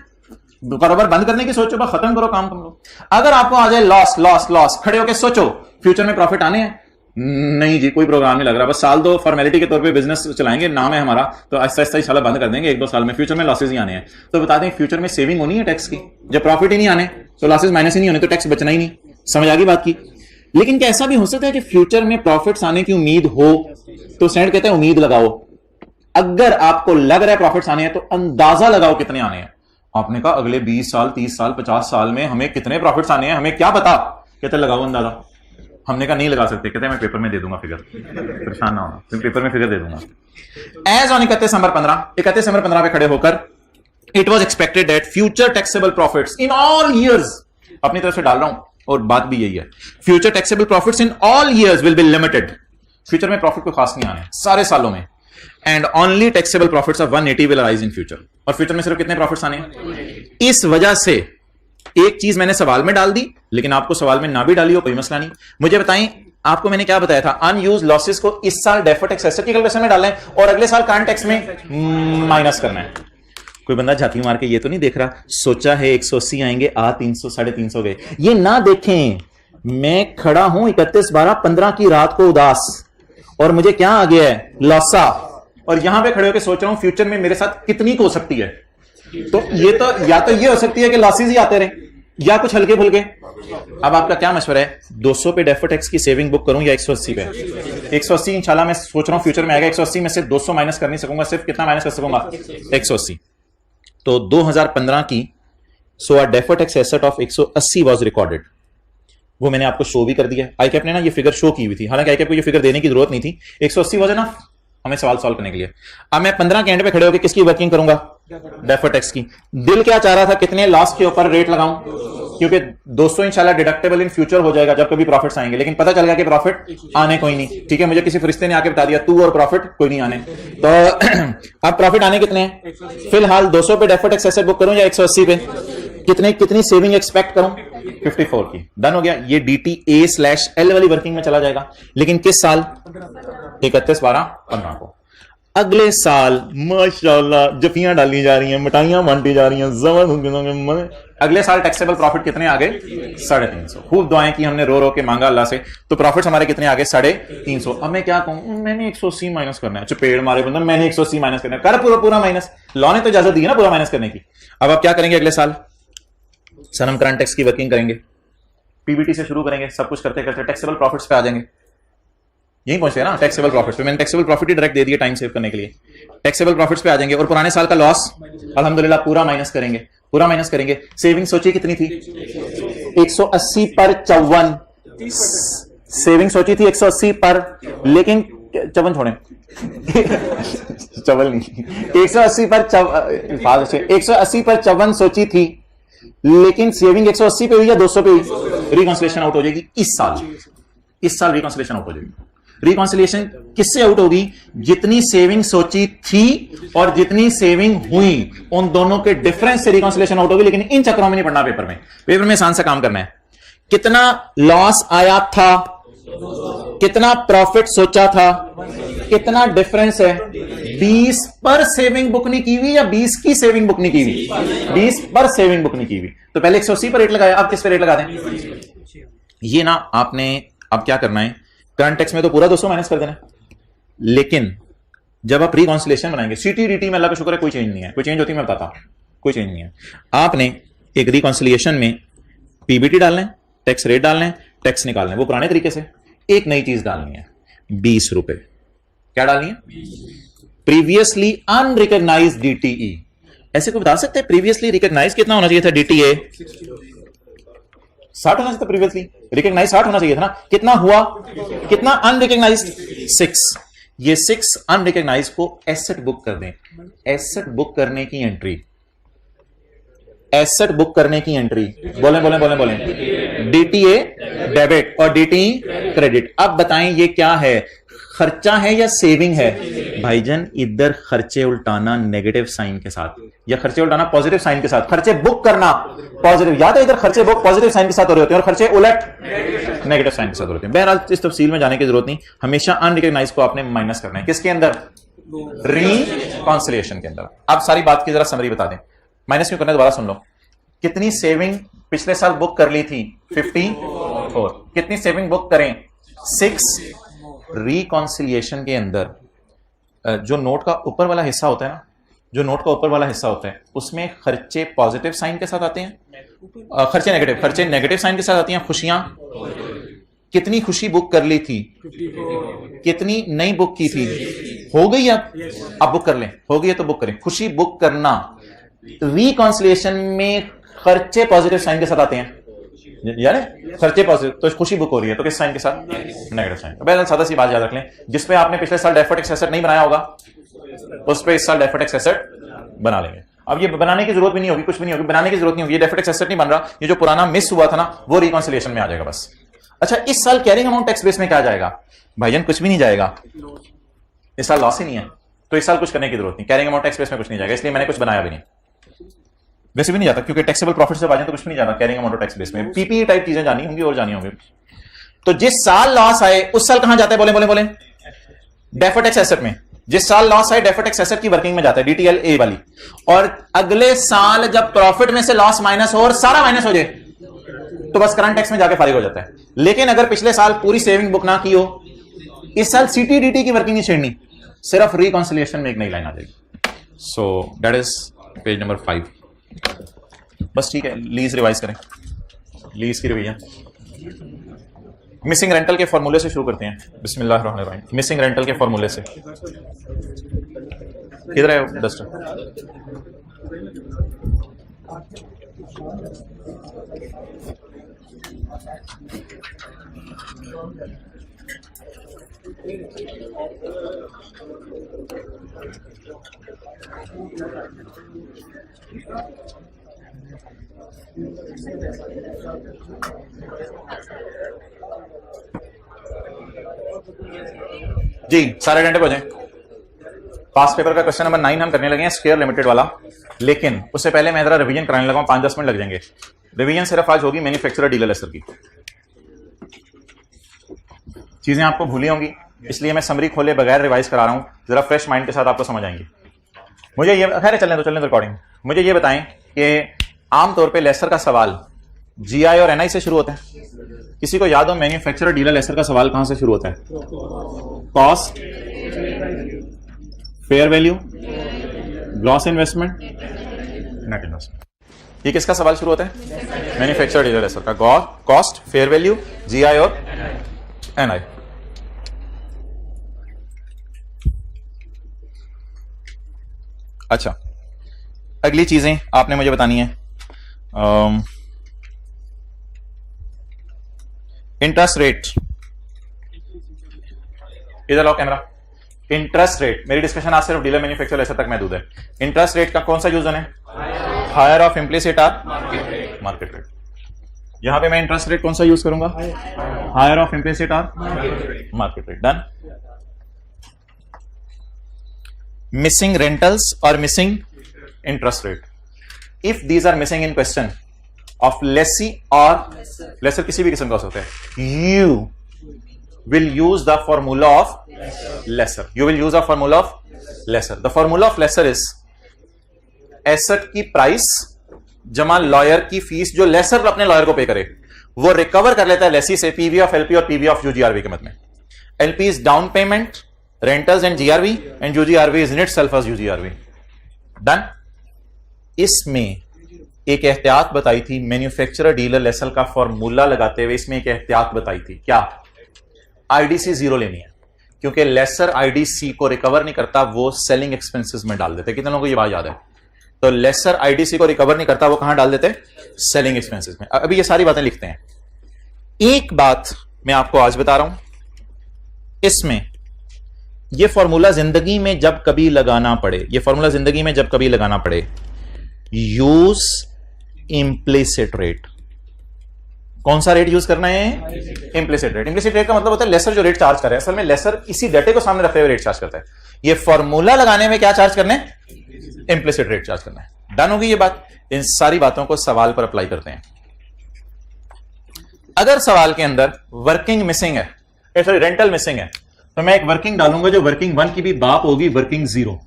बराबर बंद करने की सोचो, बस खत्म करो काम तुम लोग. अगर आपको आ जाए लॉस लॉस लॉस, खड़े होकर सोचो फ्यूचर में प्रॉफिट आने हैं. नहीं जी कोई प्रोग्राम नहीं लग रहा, बस साल दो फॉर्मेलिटी के तौर पे बिजनेस चलाएंगे, नाम है हमारा, तो आहिस्ता आहिस्ता इंशाल्लाह बंद कर देंगे 1-2 साल में. फ्यूचर में लॉसेज ही आने हैं. तो बता दें फ्यूचर में सेविंग होनी है टैक्स की. जब प्रॉफिट ही नहीं आने तो लॉसेज माइनस ही नहीं होने, तो टैक्स बचना ही नहीं. समझ आ गई बात की? लेकिन क्या ऐसा भी हो सकता है कि फ्यूचर में प्रॉफिट्स आने की उम्मीद हो? तो स्टैंडर्ड कहते हैं उम्मीद लगाओ. अगर आपको लग रहा है प्रॉफिट्स आने हैं तो अंदाजा लगाओ कितने आने हैं। आपने कहा अगले 20 साल 30 साल 50 साल में हमें कितने प्रॉफिट्स आने हैं, हमें क्या पता। कहते लगाओ अंदाजा। हमने कहा नहीं लगा सकते। कहते मैं पेपर में दे दूंगा फिगर, परेशान ना होना, फिर पेपर में फिगर दे दूंगा। एज ऑन 31 दिसंबर 15 पे खड़े होकर it was expected that future taxable profits in all years, अपनी तरफ से डाल रहा हूं और बात भी यही है, future taxable profits in all years will be limited. Future में प्रॉफिट को खास नहीं आने सारे सालों में। And only taxable profits of 180 will arise in future. और फ्यूचर में सिर्फ कितने प्रॉफिट्स आने हैं। इस वजह से एक चीज मैंने सवाल में डाल दी, लेकिन आपको सवाल में ना भी डाली हो कोई मसला नहीं। मुझे बताएं, आपको मैंने क्या बताया था, अनयूज लॉसेस को इस साल डेफर्ड टैक्स एसेट की कैलकुलेशन में डालना है और अगले साल करंट टैक्स में माइनस करना है। कोई बंदा झांकी मार के ये तो नहीं देख रहा, सोचा है 180 आएंगे, 300 350 गए, ये ना देखें। मैं खड़ा हूं 31/12/15 की रात को उदास, और मुझे क्या आ गया है, लॉसा, और यहां पे खड़े होकर सोच रहा हूं फ्यूचर में मेरे साथ कितनी हो सकती है। तो ये तो या तो ये हो सकती है कि लॉसेस ही आते रहे या कुछ हल्के फुल्के। अब आपका क्या मशवरा है, 200 पे डेफर्ड टैक्स की सेविंग बुक करूं या 180 पे? 180 इंशाल्लाह मैं सोच रहा हूं फ्यूचर में आएगा। 180 में से 200 माइनस कर नहीं सकूंगा, सिर्फ कितना माइनस कर सकूंगा, 180। तो 2015 की deferred tax asset of 180 was recorded. वो मैंने आपको शो भी कर दिया। आईकैप ने ना ये फिगर शो की हुई थी, हालांकि आईकैप को ये फिगर देने की जरूरत नहीं थी। 180 वाज ना हमें सवाल सॉल्व करने के लिए। अब मैं 15 के एंड पे खड़े होकर किसकी वर्किंग करूंगा, डेफर्ड टैक्स की। दिल क्या चाह रहा था, कितने लॉस के ऊपर रेट लगाऊं, क्योंकि 200 इंशाल्लाह डिडक्टेबल इन फ्यूचर हो जाएगा जब कभी प्रॉफिट्स आएंगे। लेकिन पता चल गया कि प्रॉफिट आने कोई नहीं, ठीक है। मुझे किसी फरिश्ते ने आके बता दिया तू और प्रॉफिट कोई नहीं आने। तो अब प्रॉफिट आने कितने हैं, फिलहाल 200 पे डेफर्ड टैक्स एसेट बुक करूं या 180 पे, कितनी सेविंग एक्सपेक्ट करूं, 54 की। डन हो गया। ये DTA/L वाली वर्किंग में चला जाएगा, लेकिन किस साल, 31/12/15 को। अगले साल माशाल्लाह जफियां डाली जा रही हैं, मिठाइयां बांटी जा रही हैं, जबरदस्त। अगले साल टैक्सेबल प्रॉफिट कितने आ गए, 350। खूब दुआएं की हमने, रो रो के मांगा अल्लाह से, तो प्रॉफिट्स हमारे कितने आ गए, 350। अब मैं क्या कहूं, मैंने 180 माइनस करना है, चपेड़ मारे बंदा, मैंने 180 माइनस करना है, कर पूरा माइनस। लॉ ने तो इजाजत दी है ना पूरा माइनस करने की। अब आप क्या करेंगे अगले साल, सनम करंट टैक्स की वर्किंग करेंगे, पीबीटी से शुरू करेंगे, सब कुछ करते करते टैक्सेबल प्रॉफिट्स पे आ जाएंगे। यही पहुंचते हैं ना टैक्सेबल प्रॉफिट्स पे। मैंने टैक्सेबल प्रॉफिट ही डायरेक्ट दे दिया टाइम सेव करने के लिए। टैक्सेबल प्रॉफिट्स पे आ जाएंगे और पुराने साल का लॉस अल्हम्दुलिल्लाह पूरा माइनस करेंगे, पूरा माइनस करेंगे। सेविंग सोचिए कितनी थी, 180 पर 54 सेविंग सोची थी, 180 पर, लेकिन चवन छोड़े चवल नहीं, 180 पर 54 सोची थी, लेकिन सेविंग 180 पे हुई या 200 पे हुई, रिकॉन्सिलेशन आउट हो जाएगी इस साल रिकॉन्सिलेशन आउट हो जाएगी। रिकॉन्सिलिएशन किससे आउट होगी, जितनी सेविंग सोची थी और जितनी सेविंग हुई उन दोनों के डिफरेंस से रिकॉन्सिलिएशन आउट होगी। लेकिन इन चक्रों में नहीं पढ़ना, पेपर में आसान सा काम करना है। कितना लॉस आया था, कितना प्रॉफिट सोचा था, कितना डिफरेंस है, 20 पर सेविंग बुक नहीं की हुई या 20 की सेविंग बुक नहीं की हुई, 20 पर सेविंग बुक नहीं की हुई। तो पहले 180 पर रेट लगाया, अब किस पे रेट लगा दें, ये ना आपने अब क्या करना है, करंट टैक्स में तो पूरा 200 माइनस कर देना, लेकिन जब आप रिकॉन्सिलेशन बनाएंगे, CTDT में अल्लाह का शुक्र है कोई चेंज नहीं है, कोई चेंज होती है मैं बताता हूं, कोई चेंज नहीं है। आपने एक रिकॉन्सिलिएशन में पीबीटी डालना है, टैक्स रेट डालना है, टैक्स निकालना है, वो पुराने तरीके से। एक नई चीज डालनी है, 20 रुपए। क्या डालनी है, प्रीवियसली अनरिकॉग्नाइज्ड DTE। ऐसे को बता सकते हैं प्रीवियसली रिकॉग्नाइज कितना होना चाहिए था, DTA 60 होना चाहिए था, प्रीवियसली रिकॉग्नाइज 60 होना चाहिए था ना, कितना हुआ, कितना अनरिकॉग्नाइज्ड 6। ये 6 अनरिकॉग्नाइज को एसेट बुक कर दें। एसेट बुक करने की एंट्री, एसेट बुक करने की एंट्री, बोले DTA डेबिट और DTE क्रेडिट। अब बताएं ये क्या है, खर्चा है या सेविंग है? भाईजान इधर खर्चे उल्टाना नेगेटिव साइन के साथ या खर्चे उल्टाना पॉजिटिव साइन के साथ, खर्चे बुक करना पॉजिटिव, याद है इधर खर्चे बुक पॉजिटिव साइन के साथ हो रहे होते हैं और खर्चे उलट नेगेटिव साइन के साथ हो रहे होते हैं। बहरहाल इस तफसील में जाने की जरूरत नहीं, हमेशा अनरिकॉग्नाइज को आपने माइनस करना है। किसके अंदर, रिकॉन्सिलिएशन के अंदर। अब सारी बात की जरा समरी बता दें, माइनस क्यों करना है दोबारा सुन लो। कितनी सेविंग पिछले साल बुक कर ली थी, 54। कितनी सेविंग बुक करें, 6। रिकॉन्सिलिएशन के अंदर जो नोट का ऊपर वाला हिस्सा होता है ना, जो नोट का ऊपर वाला हिस्सा होता है उसमें खर्चे पॉजिटिव साइन के साथ आते हैं, खर्चे नेगेटिव साइन के साथ आती हैं, खुशियां कितनी खुशी बुक कर ली थी, कितनी नहीं बुक की थी, हो गई अब बुक कर लें, हो गई है तो बुक करें। खुशी बुक करना, रिकॉन्सिलिएशन में खर्चे पॉजिटिव साइन के साथ आते हैं यार, खर्चे पॉजिटिव, तो खुशी बुक हो रही है तो किस साइन के साथ, नेगेटिव साइन। तो सादा सी बात याद रख लें, जिसपे आपने पिछले साल डेफर्ड टैक्स एसेट नहीं बनाया होगा उस पे इस साल डेफर्ड टैक्स एसेट बना लेंगे। अब ये बनाने की जरूरत भी नहीं होगी, कुछ भी नहीं होगी, बनाने की जरूरत नहीं होगी, ये डेफर्ड टैक्स एसेट नहीं बन रहा, ये जो पुराना मिस हुआ था ना वो रिकॉन्सिलिएशन में आ जाएगा बस। अच्छा, इस साल कैरिंग अमाउंट टैक्स बेस में क्या जाएगा भाईजान, कुछ भी नहीं जाएगा, इस साल लॉस ही नहीं है, तो इस साल कुछ करने की जरूरत नहीं, कैरिंग अमाउंट टैक्स बेस में कुछ नहीं जाएगा, इसलिए मैंने कुछ बनाया भी नहीं, वैसे भी नहीं जाता क्योंकि टैक्सेबल प्रॉफिट से बाजें तो कुछ भी नहीं जाता कैरिंग अमाउंट टैक्स बेस में, पीपी टाइप चीजें जानी होंगी और जानी होंगी। तो जिस साल लॉस आए उस साल कहां जाता है, बोले बोले बोले, डेफर्ड टैक्स एसेट में। जिस साल लॉस आए डेफर्ड टैक्स एसेट की वर्किंग में जाता है, डीटीएल ए वाली। और अगले साल जब प्रॉफिट में से लॉस माइनस हो और सारा माइनस हो जाए तो बस करंट टैक्स में जाके फारिग हो जाता है। लेकिन अगर पिछले साल पूरी सेविंग बुक ना की हो, इस साल सीटीडीटी की वर्किंग नहीं छेड़नी, सिर्फ रिकॉन्सिलिएशन में एक नई लाइन आ जाएगी। सो दैट इज पेज नंबर 5। बस ठीक है, लीज रिवाइज करें, लीज की रिवीजन। मिसिंग रेंटल के फॉर्मूले से शुरू करते हैं, बिस्मिल्लाहिर्रहमानिर्रहीम। मिसिंग रेंटल के फॉर्मूले से, किधर है डस्टर? जी सारे घंटे हो जाए। पास पेपर का क्वेश्चन नंबर 9 हम करने लगे हैं, स्क्वायर लिमिटेड वाला, लेकिन उससे पहले मैं जरा रिवीजन कराने लगा हूं, 5-10 मिनट लग जाएंगे। रिवीजन सिर्फ आज होगी मैन्युफैक्चरर डीलर लेसर की, चीजें आपको भूली होंगी, इसलिए मैं समरी खोले बगैर रिवाइज करा रहा हूं, जरा फ्रेश माइंड के साथ आपको समझ आएंगे। मुझे ये खैर चलने दो रिकॉर्डिंग। मुझे ये बताएं कि आमतौर पे लेसर का सवाल जीआई और एनआई से शुरू होता है। किसी को याद हो मैन्युफैक्चरर डीलर लेसर का सवाल कहां से शुरू होता है? Cost, fair value, gross investment, net investment. ये किसका सवाल शुरू होता है? मैन्युफैक्चरर डीलर लेसर का। कॉस्ट, फेयर वैल्यू, जीआई और एनआई। अच्छा, अगली चीजें आपने मुझे बतानी है। इंटरेस्ट रेट, इधर लाओ कैमरा। इंटरेस्ट रेट, मेरी डिस्कशन आज सिर्फ डीलर मैन्युफैक्चरर लेसर तक महदूद है। इंटरेस्ट रेट का कौन सा यूज है? Higher of implicit or market rate. यहां पे मैं इंटरेस्ट रेट कौन सा यूज करूंगा? Higher of implicit or market rate. Done. Missing rentals और missing interest rate, if these are missing in question of lessee और लेसर, किसी भी किस्म का हो सकता है, you will use the formula of lessor. You will use the formula of lessor. The formula of lessor is asset की price जमा लॉयर की फीस जो लेसर अपने लॉयर को पे करे, वो रिकवर कर लेता है लेसी से पीवी ऑफ एलपी और पीवी ऑफ यूजीआरवी के मत में। LP is down payment, rentals and GRV, and UGRV is in itself as UGRV. Done. इसमें एक एहतियात बताई थी मैन्युफैक्चरर डीलर लेसर का फॉर्मूला लगाते हुए, इसमें एक एहतियात बताई थी, क्या? आईडीसी जीरो लेनी है, क्योंकि लेसर आईडीसी को रिकवर नहीं करता, वो सेलिंग एक्सपेंसेस में डाल देते। कितने लोगों को ये बात याद है? तो लेसर आईडीसी को रिकवर नहीं करता, वो कहां डाल देते? सेलिंग एक्सपेंसेस में। अभी ये सारी बातें लिखते हैं। एक बात मैं आपको आज बता रहा हूं, इसमें ये फॉर्मूला जिंदगी में जब कभी लगाना पड़े, ये फॉर्मूला जिंदगी में जब कभी लगाना पड़े, यूज इंप्लिसिट रेट। कौन सा रेट यूज करना है? Implicit rate. इंप्लिसिट रेट का मतलब होता है लेसर जो रेट चार्ज कर रहा है, असल में लेसर इसी डेटे को सामने रखते हुए रेट चार्ज करता है। ये फॉर्मूला लगाने में क्या चार्ज करना है? इंप्लिसिट रेट चार्ज करना है। डन होगी ये बात। इन सारी बातों को सवाल पर अप्लाई करते हैं। अगर सवाल के अंदर वर्किंग मिसिंग है, सॉरी रेंटल मिसिंग है, तो मैं एक वर्किंग डालूंगा जो वर्किंग 1 की भी बाप होगी, वर्किंग 0।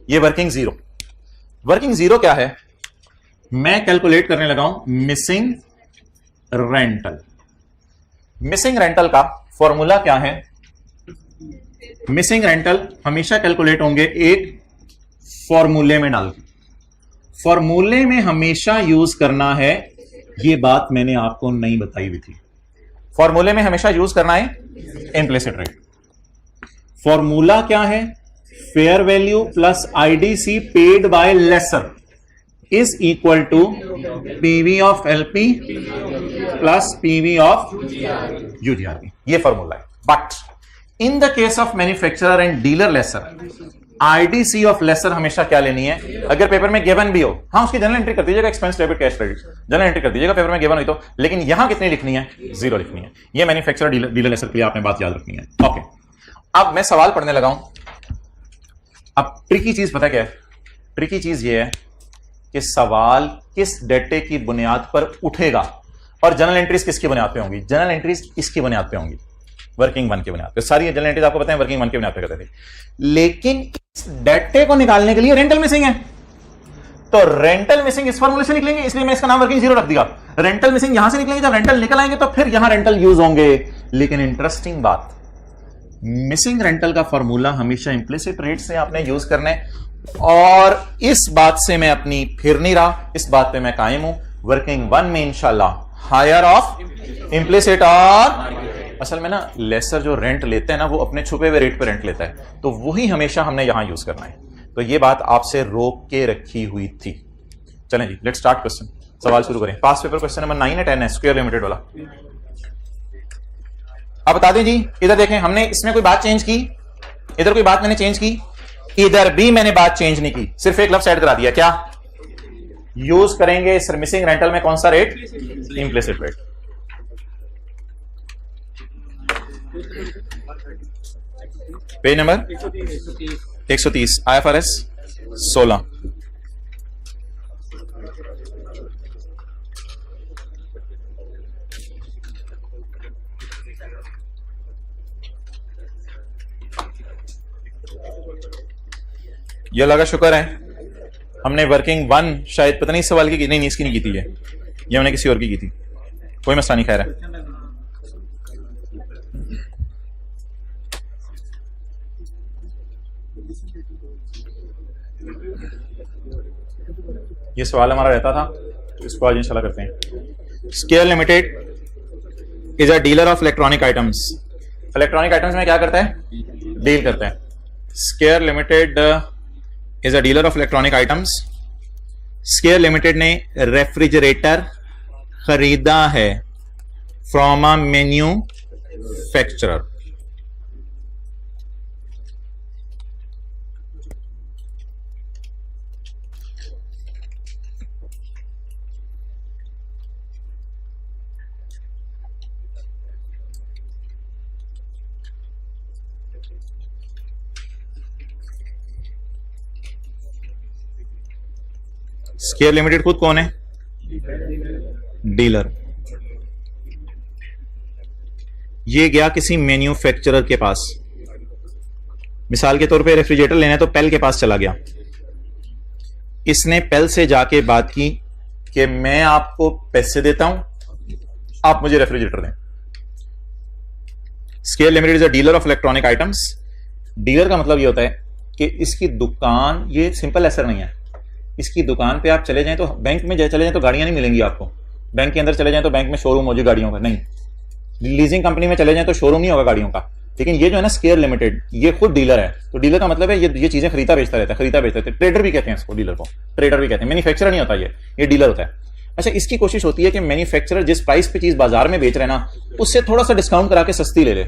ये वर्किंग 0। वर्किंग 0 क्या है? मैं कैलकुलेट करने लगा हूं मिसिंग रेंटल। मिसिंग रेंटल का फॉर्मूला क्या है? मिसिंग रेंटल हमेशा कैलकुलेट होंगे एक फॉर्मूले में डाल के। फॉर्मूले में हमेशा यूज करना है, ये बात मैंने आपको नहीं बताई हुई थी। फॉर्मूले में हमेशा यूज करना है इम्प्लिसिट रेट। फॉर्मूला क्या है? Fair value plus IDC paid by lessor is equal to PV of LP plus PV of UGRP. ये फॉर्मूला है। But in the case of manufacturer and dealer lessor, IDC of lessor हमेशा क्या लेनी है? अगर paper में given भी हो, हाँ उसकी जनरल एंट्री कर दीजिएगा, expense debit cash credit general entry कर दीजिएगा पेपर में गिवन हुई तो, लेकिन यहां कितनी लिखनी है? 0 लिखनी है। ये मैन्युफैक्चरर डीलर लेसर के लिए आपने बात याद रखनी है। ओके, अब मैं सवाल पढ़ने लगा हूं। अब ट्रिकी चीज पता क्या है? ट्रिकी चीज ये है कि सवाल किस डेटे की बुनियाद पर उठेगा और जनरल एंट्रीज किसकी बुनियाद पे होंगी? जनरल एंट्रीज इसकी बुनियाद पे होंगी, वर्किंग 1 की बुनियाद पे। सारी जनरल एंट्रीज आपको पता है वर्किंग 1 की बुनियाद पे करते थे, लेकिन इस डेटे को निकालने के लिए रेंटल मिसिंग है, तो रेंटल मिसिंग इस फॉर्मूले से निकलेंगे, इसलिए मैं इसका नाम वर्किंग 0 रख दिया। रेंटल मिसिंग यहां से निकलेंगे, जब रेंटल निकल आएंगे तो फिर यहां रेंटल यूज होंगे। लेकिन इंटरेस्टिंग बात, मिसिंग रेंटल का फॉर्मूला हमेशा इंप्लिसिट रेट से आपने यूज करना है, और इस बात से मैं अपनी फिर नहीं रहा, इस बात पे मैं कायम हूं। वर्किंग 1 में इंशाल्लाह हायर ऑफ इंप्लिसिट, और असल में ना लेसर जो रेंट लेते हैं ना वो अपने छुपे हुए रेट पे रेंट लेता है, तो वही हमेशा हमने यहां यूज करना है। तो ये बात आपसे रोक के रखी हुई थी। चलें जी, लेट्स स्टार्ट क्वेश्चन। सवाल शुरू करें। पास पेपर क्वेश्चन नंबर 9 है 10 है, स्क्वायर लिमिटेड वाला। अब बता दें जी, इधर देखें, हमने इसमें कोई बात चेंज की? इधर कोई बात मैंने चेंज की? इधर भी मैंने बात चेंज नहीं की, सिर्फ एक लफ्ज ऐड करा दिया। क्या यूज करेंगे इस मिसिंग रेंटल में? कौन सा rate? Implicit rate. Page number 130, IFRS 16। ये लगा शुक्र है हमने वर्किंग 1 शायद पता नहीं इस सवाल की, नहीं इसकी नहीं की थी, ये हमने किसी और की थी, कोई मसला नहीं। खैर है, ये सवाल हमारा रहता था, तो इसको आज इंशाल्लाह करते हैं। Square limited is a dealer of electronic items. Electronic items में क्या करता है? डील करता है। Square limited is a dealer of electronic items. Square limited ने रेफ्रिजरेटर खरीदा है from a manufacturer. Square limited खुद कौन है? डीलर। ये गया किसी मैन्युफैक्चरर के पास, मिसाल के तौर पे रेफ्रिजरेटर लेना है तो पेल के पास चला गया। इसने पेल से जाके बात की कि मैं आपको पैसे देता हूं, आप मुझे रेफ्रिजरेटर दें। Square limited is a dealer of electronic items. Dealer का मतलब ये होता है कि इसकी दुकान, ये सिंपल असर नहीं है, इसकी दुकान पे आप चले जाएं तो, बैंक में चले जाएं तो गाड़ियां नहीं मिलेंगी आपको, बैंक के अंदर चले जाएं तो बैंक में शोरूम हो जाए गाड़ियों का, नहीं, लीजिंग कंपनी में चले जाएं तो शोरूम नहीं होगा गाड़ियों का। लेकिन ये जो है ना स्केयर लिमिटेड, ये खुद डीलर है, तो डीलर का मतलब है ये चीजें खरीदा बेचता रहता है, खरीदा बेचता रहता है। ट्रेडर भी कहते हैं इसको, डीलर को ट्रेडर भी कहते हैं, मैन्युफैक्चरर नहीं होता ये डीलर होता है। अच्छा, इसकी कोशिश होती है कि मैन्युफैक्चरर जिस प्राइस पे चीज बाजार में बेच रहे हैं ना, उससे थोड़ा सा डिस्काउंट करा के सस्ती ले ले,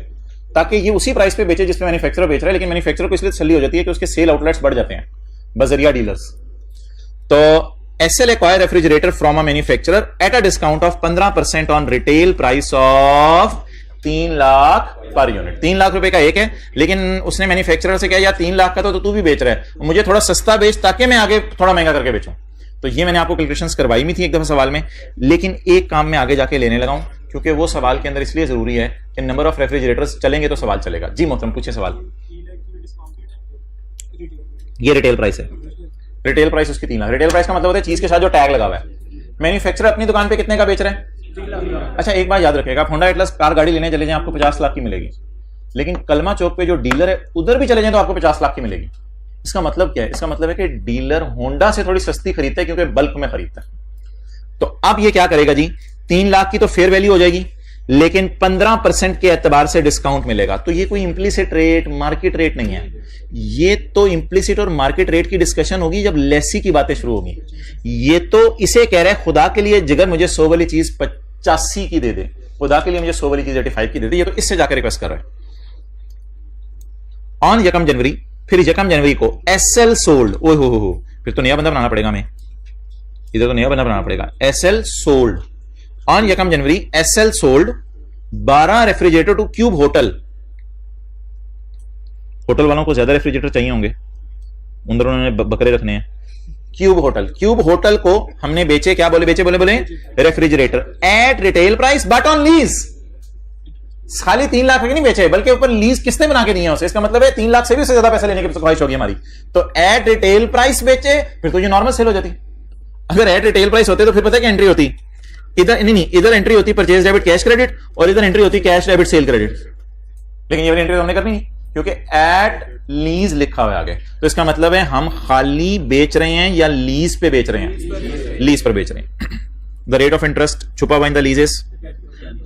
ताकि ये उसी प्राइस पे बेचे जिस पे मैन्युफैक्चरर बेच रहा है। लेकिन मैन्युफैक्चरर को इसलिए तसल्ली हो जाती है कि उसके सेल आउटलेट्स बढ़ जाते हैं बजरिया डीलर्स। तो SL acquire refrigerator from a manufacturer at a discount of 15% on retail price of 3 lakh per unit. 3 lakh रुपए का एक है, लेकिन उसने मैन्युफैक्चरर से कहा यार 3 लाख का तो तू भी बेच रहा है, मुझे थोड़ा सस्ता बेच ताकि मैं आगे थोड़ा महंगा करके बेचूं। तो ये मैंने आपको कैलकुलेशंस करवाई भी थी एक दफा सवाल में, लेकिन एक काम में आगे जाके लेने लगा हूं क्योंकि वो सवाल के अंदर इसलिए जरूरी है कि नंबर ऑफ रेफ्रिजरेटर्स चलेंगे तो सवाल चलेगा। जी मोहतरम, पूछे सवाल। ये रिटेल प्राइस है, रिटेल प्राइस उसकी 3 लाख। रिटेल प्राइस का मतलब होता है चीज के साथ जो टैग लगा हुआ है। मैन्युफैक्चरर अपनी दुकान पे कितने का बेच रहा है? 3 लाख। अच्छा, एक बात याद रखिएगा, आप होंडा एटलस कार गाड़ी लेने चले जाएं आपको 50 लाख की मिलेगी, लेकिन कलमा चौक पे जो डीलर है उधर भी चले जाएं तो आपको 50 लाख की मिलेगी। इसका मतलब क्या है? इसका मतलब है कि डीलर होंडा से थोड़ी सस्ती खरीदता है क्योंकि बल्क में खरीदता है। तो अब ये क्या करेगा जी, 3 लाख की तो फेयर वैल्यू हो जाएगी, लेकिन 15% के एतबार से डिस्काउंट मिलेगा। तो ये कोई इंप्लिसिट रेट, मार्केट रेट नहीं है, ये तो इंप्लिसिट और मार्केट रेट की डिस्कशन होगी जब लेसी की बातें शुरू होगी। ये तो इसे कह रहा है खुदा के लिए जिगर मुझे 100 वाली चीज 85 की दे दे, खुदा के लिए मुझे 100 वाली चीज 85 की दे दे, ये तो इससे जाकर रिक्वेस्ट कर रहा है। ऑन 1 जनवरी, फिर 1 जनवरी को एसएल सोल्ड, ओ हो, फिर तो नया बंदा बनाना पड़ेगा हमें, इधर तो नया बंदा बनाना पड़ेगा। SL sold on 1 January, SL sold 12 refrigerator to Cube hotel. Hotel वालों को ज्यादा रेफ्रिजरेटर चाहिए होंगे, उधर उन्होंने बकरे रखने हैं। क्यूब होटल, क्यूब होटल को हमने बेचे, क्या बोले बेचे, बोले refrigerator at retail price but on lease. खाली 3 लाख के नहीं बेचे, बल्कि ऊपर लीज किसने बना के दिया उसे, इसका मतलब है 3 लाख से भी उससे ज्यादा पैसा लेने की ख्वाहिश होगी हमारी। तो एट रिटेल प्राइस बेचे, फिर तो ये नॉर्मल सेल हो जाती। अगर एट रिटेल प्राइस होते तो फिर पता है क्या एंट्री होती, इधर नहीं, इधर एंट्री होती परचेज डेबिट कैश क्रेडिट, और इधर एंट्री होती कैश डेबिट सेल क्रेडिट। लेकिन ये वाली एंट्री हमने करनी नहीं, क्योंकि एट लीज लिखा हुआ है आगे। तो इसका मतलब है हम खाली बेच रहे हैं या लीज पे बेच रहे हैं, लीज पर बेच रहे हैं। द रेट ऑफ इंटरेस्ट छुपा हुआ in the lease is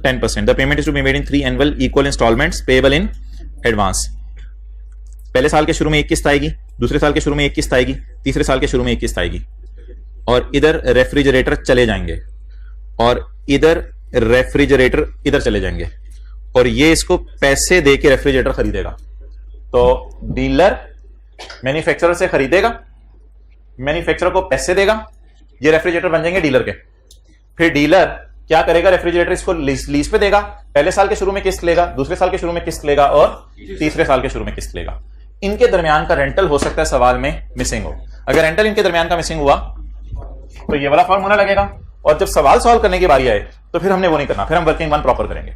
10%। The payment is to be made in 3 annual equal instalments payable in advance. पहले साल के शुरू में एक किस्त आएगी, दूसरे साल के शुरू में एक किस्त आएगी, तीसरे साल के शुरू में एक किस्त आएगी, और इधर रेफ्रिजरेटर चले जाएंगे, और इधर रेफ्रिजरेटर इधर चले जाएंगे, और ये इसको पैसे दे के रेफ्रिजरेटर खरीदेगा। तो डीलर मैन्युफैक्चरर से खरीदेगा, मैन्युफैक्चरर को पैसे देगा, ये रेफ्रिजरेटर बन जाएंगे डीलर के। फिर डीलर क्या करेगा, रेफ्रिजरेटर इसको लीज पे देगा, पहले साल के शुरू में किस्त लेगा, दूसरे साल के शुरू में किस्त लेगा, और तीसरे साल के शुरू में किस्त लेगा। इनके दरमियान का रेंटल हो सकता है सवाल में मिसिंग हो। अगर रेंटल इनके दरमियान का मिसिंग हुआ तो ये वाला फॉर्मूला लगेगा, और जब सवाल सॉल्व करने की बारी आए तो फिर हमने वो नहीं करना, फिर हम वर्किंग वन प्रॉपर करेंगे।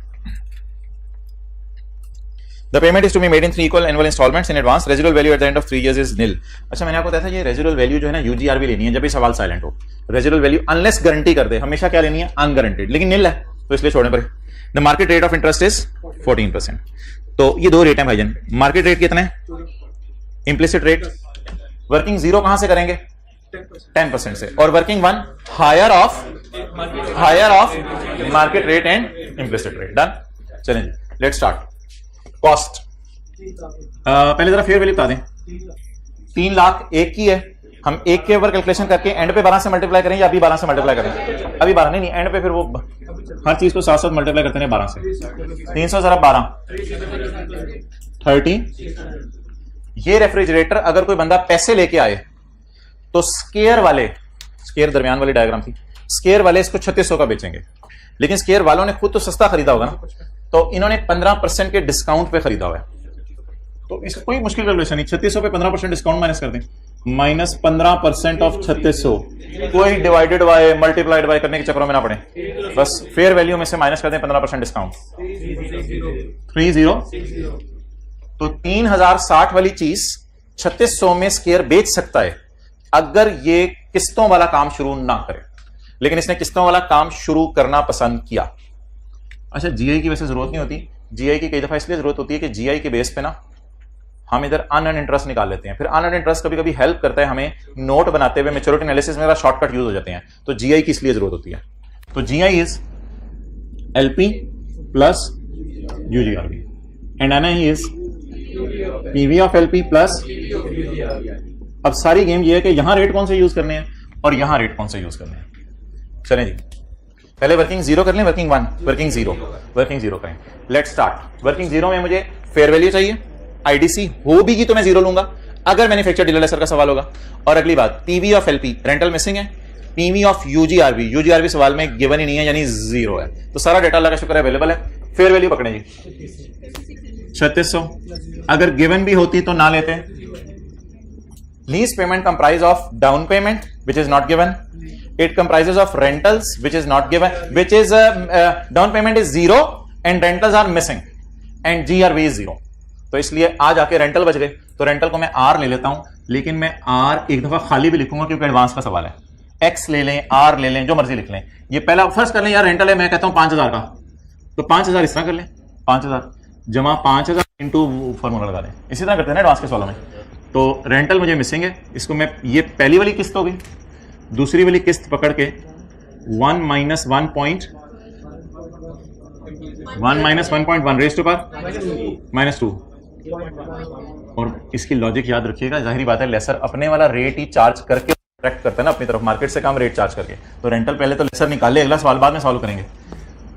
The payment is to be made in 3 equal annual installments in advance. Residual value at the end of 3 years is nil. अच्छा, मैंने आपको बताया था ये रेजिडुअल वैल्यू जो है ना यूजीआरबी लेनी है जब भी सवाल साइलेंट हो। रेजिडुअल वैल्यू अनलेस गारंटी कर दे हमेशा क्या लेनी है, अनगारंटीड, लेकिन निल है तो इसलिए छोड़ने पड़े। The market rate of interest is 14%। तो ये 2 रेट है भाईजान। मार्केट रेट कितना है, इंप्लिसिट रेट। वर्किंग जीरो कहां से करेंगे, 10% से, और working one higher of market rate and implicit rate. Done. चलें लेट्स स्टार्ट। कॉस्ट पहले जरा फेयर वैल्यू बता दें। 3 लाख एक की है, हम एक के ऊपर कैलकुलेशन करके एंड पे 12 से मल्टीप्लाई करें या अभी 12 से मल्टीप्लाई करें, अभी 12 नहीं एंड पे फिर वो हर चीज को साथ साथ मल्टीप्लाई करते हैं 12 से। 300 जरा 12 30। ये रेफ्रिजरेटर अगर कोई बंदा पैसे लेके आए तो स्केयर वाले, स्केयर दरमियान वाली डायग्राम थी, स्केयर वाले इसको 3600 का बेचेंगे, लेकिन स्केयर वालों ने खुद तो सस्ता खरीदा होगा ना, तो इन्होंने 15% के डिस्काउंट पे खरीदा हुआ है। तो इसका कोई मुश्किल कैलकुलेशन नहीं, 3600 पे 15% डिस्काउंट माइनस कर दें, माइनस 15% ऑफ 3600, कोई डिवाइडेड बाय मल्टीप्लाइड बाय करने के चक्रों में ना पड़े, बस फेयर वैल्यू में से माइनस कर दें 15% डिस्काउंट, 30। तो 3060 वाली चीज 3600 में स्केयर बेच सकता है अगर ये किस्तों वाला काम शुरू ना करे, लेकिन इसने किस्तों वाला काम शुरू करना पसंद किया। अच्छा, जीआई की वैसे जरूरत नहीं होती, जीआई की कई दफा इसलिए जरूरत होती है कि जीआई के बेस पे ना हम इधर अनअर्न्ड इंटरेस्ट निकाल लेते हैं, फिर अनअर्न्ड इंटरेस्ट कभी कभी हेल्प करता है हमें नोट बनाते हुए, मैच्योरिटी एनालिसिस में शॉर्टकट यूज हो जाते हैं, तो जीआई की इसलिए जरूरत होती है। तो GI is LP plus UGRB and NI is PV of LP plus. अब सारी गेम ये है कि यहां रेट कौन से यूज करने हैं और यहां रेट कौन से यूज करने हैं। चलें जी, पहले वर्किंग जीरो कर लें, वर्किंग वन, वर्किंग जीरो करें। Let's start. वर्किंग जीरो में मुझे फेयर वैल्यू चाहिए, आईडीसी हो भी तो मैं जीरो लूंगा अगर मैन्युफैक्चर डीलर लेसर का सवाल होगा। और अगली बात, PV of LP, rental missing है, पीवी ऑफ यूजीआरबी सवाल में गिवन ही नहीं है यानी जीरो है, तो सारा डेटा अल्लाह का शुक्र अवेलेबल है। फेयर वैल्यू पकड़े जी 3600, अगर गिवन भी होती तो ना लेते। Lease payment comprise of down payment which is not given, it comprises of rentals which is not given, which is down payment is 0 and rentals are missing and GRV is 0। तो इसलिए आज आके rental बच गए, तो rental को मैं R ले लेता हूं, लेकिन मैं R एक दफा खाली भी लिखूंगा क्योंकि एडवांस का सवाल है। X ले लें, R ले लें, जो मर्जी लिख लें। ये पहला फर्स्ट कर लें यार, रेंटल है मैं कहता हूं 5000 का, तो 5000 इस तरह कर लें, 5000 जमा 5000 इंटू फॉर्मूला लगा लें, इसी तरह करते हैं ना एडवांस के सवालों में। तो रेंटल मुझे मिसिंग है, इसको मैं, ये पहली वाली किस्त हो गई, दूसरी वाली किस्त पकड़ के 1 - 1.5 1 माइनस 1.1 रेज टू पावर -2। और इसकी लॉजिक याद रखिएगा, जाहिर बात है लेसर अपने वाला रेट ही चार्ज करके अट्रैक्ट करता है ना अपनी तरफ, मार्केट से कम रेट चार्ज करके। तो रेंटल पहले तो लेसर निकाले, अगला सवाल बाद में सॉल्व करेंगे।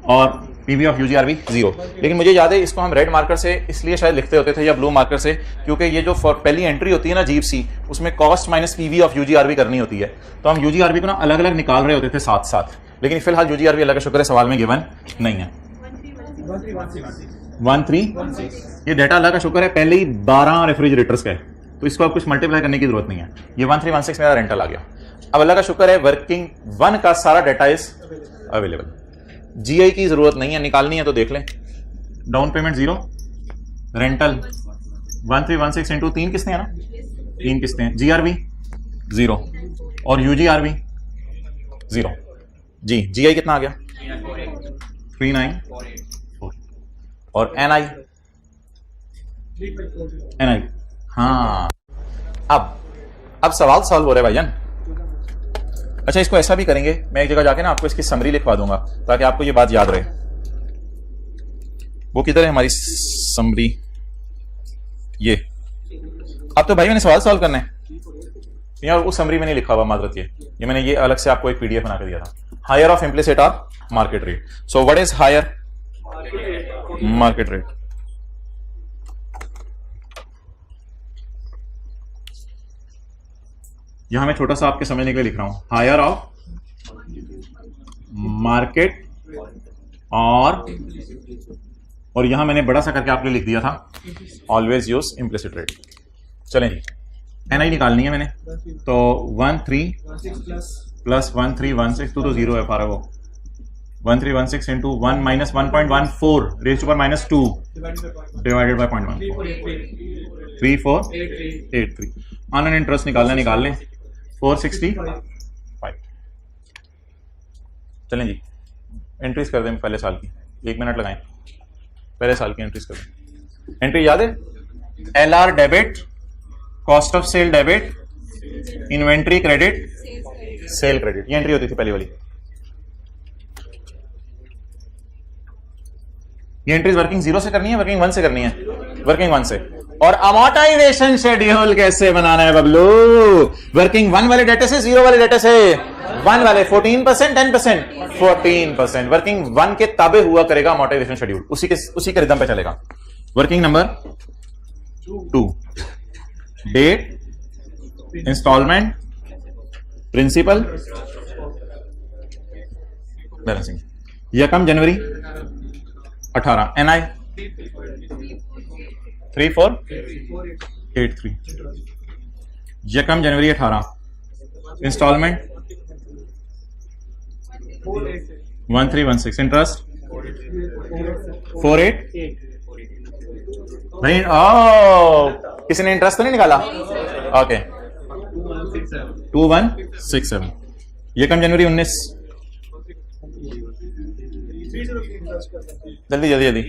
और पीवी ऑफ यूजीआरबी 0। लेकिन मुझे याद है इसको हम रेड मार्कर से इसलिए शायद लिखते होते थे या ब्लू मार्कर से, क्योंकि ये जो पहली एंट्री होती है ना जीप सी, उसमें कॉस्ट माइनस पीवी ऑफ यूजीआरबी करनी होती है। तो हम यूजीआरबी को ना अलग अलग निकाल रहे होते थे साथ साथ, लेकिन फिलहाल यूजीआरबी अल्लाह का शुक्र है सवाल में गिवन नहीं है। 1316 ये डाटा अल्लाह का शुक्र है पहले ही 12 रेफ्रिजरेटर्स का है, तो इसको आप कुछ मल्टीप्लाई करने की जरूरत नहीं है। ये 1316 मेरा रेंटल आ गया। अब अल्लाह का शुक्र है वर्किंग 1 का सारा डाटा इज अवेलेबल। जीआई की जरूरत नहीं है, निकालनी है तो देख लें। डाउन पेमेंट 0, रेंटल 1316 इंटू 3 किस्तें हैं ना, 3 किस्तें हैं। जीआरबी 0 और यूजीआरबी 0। जी जीआई कितना आ गया 3944 और एनआई हाँ। अब सवाल सॉल्व हो रहा है भाईजान। अच्छा इसको ऐसा भी करेंगे, मैं एक जगह जाके ना आपको इसकी समरी लिखवा दूंगा ताकि आपको ये बात याद रहे। वो किधर है हमारी समरी, ये। अब तो भाई मैंने सवाल सॉल्व करना है यार, उस समरी में नहीं लिखा हुआ, माजरत ये मैंने ये अलग से आपको एक पीडीएफ बना कर दिया था। हायर ऑफ इम्प्लिसिट और market rate. So what is higher market rate? यहां मैं छोटा सा आपके समझने के लिए लिख रहा हूं, हायर ऑफ मार्केट और यहां मैंने बड़ा सा करके आपके लिए लिख दिया था ऑलवेज यूज इम्प्लिसिट रेट। चलें जी, एनआई निकालनी है मैंने, तो 13 प्लस 1316 तो 0 है फारा वो 1316 into 1 minus 1.14 raise to power -2 divided by 0.1 3483। Unearned interest निकालना निकाल लें 465। चलें जी एंट्रीज कर दें पहले साल की, 1 मिनट लगाएं, पहले साल की एंट्रीज कर दें। एंट्री याद है, LR debit, cost of sale debit, inventory credit, sale credit, ये एंट्री होती थी पहली वाली। ये एंट्रीज वर्किंग 0 से करनी है, वर्किंग 1 से करनी है, वर्किंग 1 से। और अमोर्टाइजेशन शेड्यूल कैसे बनाना है बबलू? वर्किंग 1 वाले डेटा से, 0 वाले डेटा से, 1 वाले 14%, 10%, 14%। वर्किंग 1 के ताबे हुआ करेगा अमोर्टाइजेशन शेड्यूल, उसी के रिदम पे चलेगा। Working number 2, date, installment, principal, balancing. यकम जनवरी 18, एनआई 3483। यकम जनवरी 18, इंस्टॉलमेंट 1316, इंटरेस्ट 48। भाई किसी ने इंटरेस्ट तो नहीं निकाला? ओके 2167। यकम जनवरी 19, जल्दी जल्दी जल्दी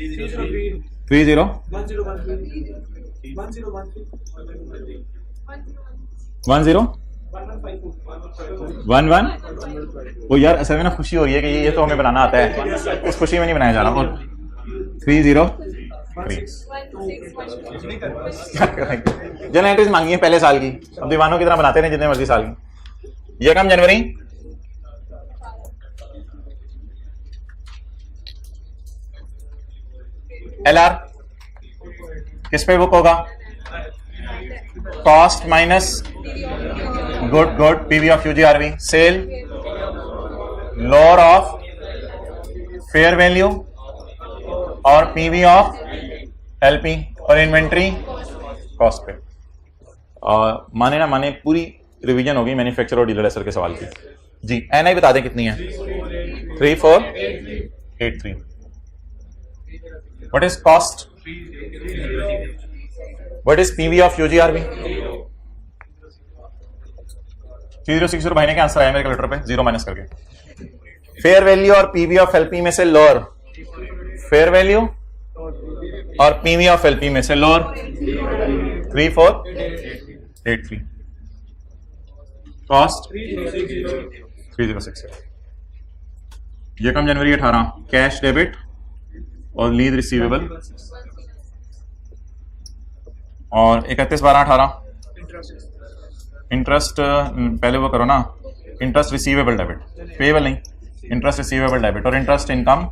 30 11 वो यार असल में ना खुशी हो रही है कि ये तो हमें बनाना आता है, उस खुशी में नहीं बनाया जा रहा। और 303 जो एंट्रीज मांगी है पहले साल की, अब दीवानों की तरह बनाते हैं जितने मर्जी साल की। यकम जनवरी एलआर किस पे बुक होगा? Cost minus good PV of UGRV, sale lower of fair value और पीवी ऑफ एलपी और इन्वेंट्री कॉस्ट पे। माने ना माने पूरी रिवीजन होगी मैन्युफैक्चरर और डीलर एसर के सवाल की। जी एनआई बता दें कितनी है? 3483। What is cost? What is PV of UGRB? 3060 भाई ने क्या आंसर आया मेरे कैलकुलेटर पे 0 माइनस करके। फेयर वैल्यू और पीवी ऑफ एलपी में से लोअर, फेयर वैल्यू और पीवी ऑफ एलपी में से लोअर 3483। कॉस्ट 3060। यकम जनवरी 18, कैश डेबिट और लीज रिसीवेबल और 31 12 18 इंटरेस्ट पहले वो करो ना, इंटरेस्ट रिसीवेबल डेबिट, पेएबल नहीं, इंटरेस्ट रिसीवेबल डेबिट और इंटरेस्ट इनकम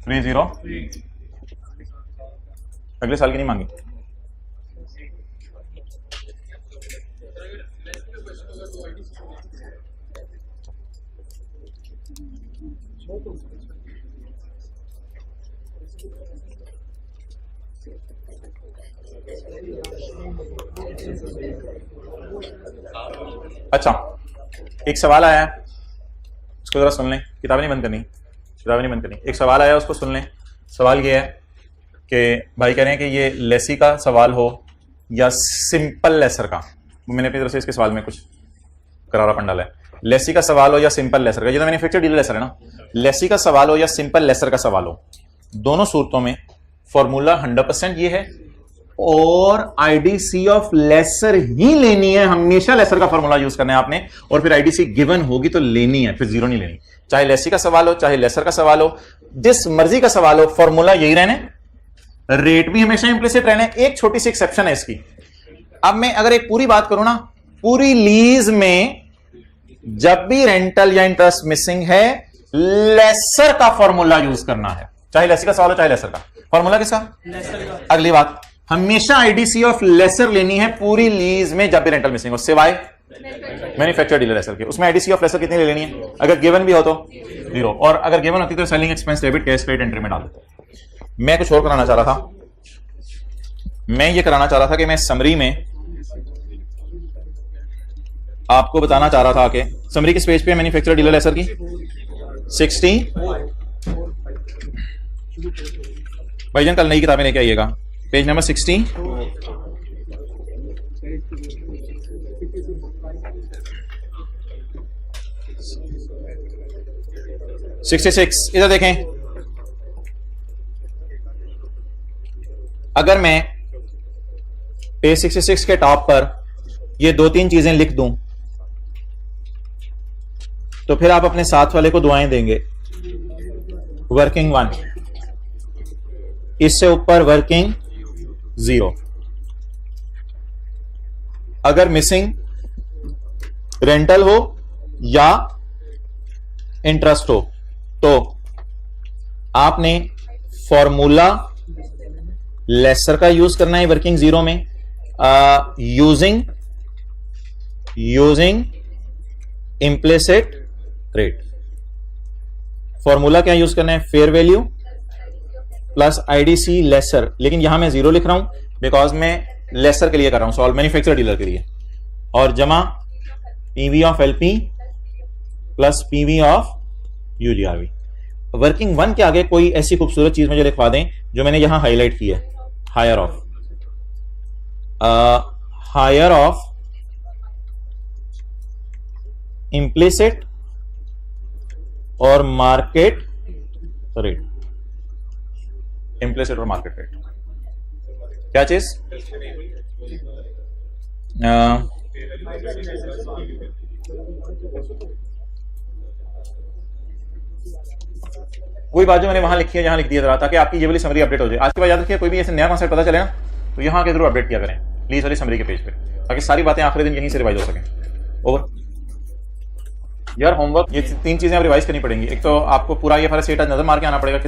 30 अगले साल की नहीं मांगी। अच्छा, एक सवाल आया है, उसको जरा सुन लें। किताबें नहीं बंद करनी, किताबें नहीं बंद करनी। एक सवाल आया, उसको सुन लें। सवाल ये है कि भाई कह रहे हैं कि ये लेसी का सवाल हो या सिंपल लेसर का। मैंने अपनी तरफ से इसके सवाल में कुछ करारा पंडाल है। लेसी का सवाल हो या सिंपल लेसर का, ये तो मैन्युफैक्चर डीलर लेसर है ना। लेसी का सवाल हो या सिंपल लेसर का सवाल हो, दोनों सूरतों में फॉर्मूला 100% ये है और आईडीसी ऑफ लेसर ही लेनी है। हमेशा लेसर का फॉर्मूला यूज करना है आपने, और फिर आईडीसी गिवन होगी तो लेनी है, फिर जीरो नहीं लेनी। चाहे लेसी का सवाल हो चाहे लेसर का सवाल हो, जिस मर्जी का सवाल हो, फॉर्मूला यही रहने, रेट भी हमेशा इंप्लिसिट रहने। एक छोटी सी एक्सेप्शन है इसकी। अब मैं अगर एक पूरी बात करूं ना, पूरी लीज में जब भी रेंटल या इंटरेस्ट मिसिंग है, लेसर का फॉर्मूला यूज करना है। चाहे लेसी का सवाल हो चाहे लेसर का। फॉर्मूला किसका? लेसर का। अगली बात, हमेशा आईडीसी ऑफ लेसर लेनी है पूरी लीज में जब भी रेंटल मिसिंग हो, सिवाय मैन्युफैक्चर डीलर लेसर के। उसमें आईडीसी ऑफ लेसर कितनी ले लेनी है? अगर गिवन भी हो तो 0, और अगर गिवन होती तो selling expense debit cash credit entry में डाल देते। मैं कुछ और कराना चाह रहा था। मैं ये कराना चाह रहा था कि मैं समरी में आपको बताना चाह रहा था कि समरी किस पेज पे है मैन्युफैक्चर डीलर लेसर की? 60। भाईजान कल नई किताबें लेके आइएगा, पेज नंबर 60। 66 इधर देखें। अगर मैं पेज 66 के टॉप पर ये 2-3 चीजें लिख दूं तो फिर आप अपने साथ वाले को दुआएं देंगे। वर्किंग 1, इससे ऊपर वर्किंग 0। अगर मिसिंग रेंटल हो या इंटरेस्ट हो तो आपने फॉर्मूला लेसर का यूज करना है वर्किंग 0 में, यूजिंग इम्प्लिसिट रेट। फॉर्मूला क्या यूज करना है? Fair value plus IDC lesser, लेकिन यहां मैं 0 लिख रहा हूं बिकॉज मैं लेसर के लिए कर रहा हूं सॉल्व, मैन्युफैक्चर डीलर के लिए, और जमा PV of LP plus PV of UGRV. Working 1 के आगे कोई ऐसी खूबसूरत चीज मुझे लिखवा दें जो मैंने यहां हाईलाइट की है। हायर ऑफ इम्प्लिसिट और मार्केट रेट। इम्प्लिसिट और मार्केट रेट क्या चीज? वही बात जो मैंने वहां लिखी है, यहां लिख दिया था ताकि आपकी ये वाली समरी अपडेट हो जाए। आज के बाद याद रखिए, कोई भी ऐसे नया कॉन्सेप्ट पता चले ना तो यहां के जरूर अपडेट किया करें प्लीज वाली समरी के पेज पे, ताकि सारी बातें आखिरी दिन यहीं से रिवाइज हो सकें। ओवर यार होमवर्क, ये 3 चीजें आप रिवाइज करनी पड़ेंगी। एक तो आपको पूरा ये फर्स्ट सेट नजर मार के आना पड़ेगा।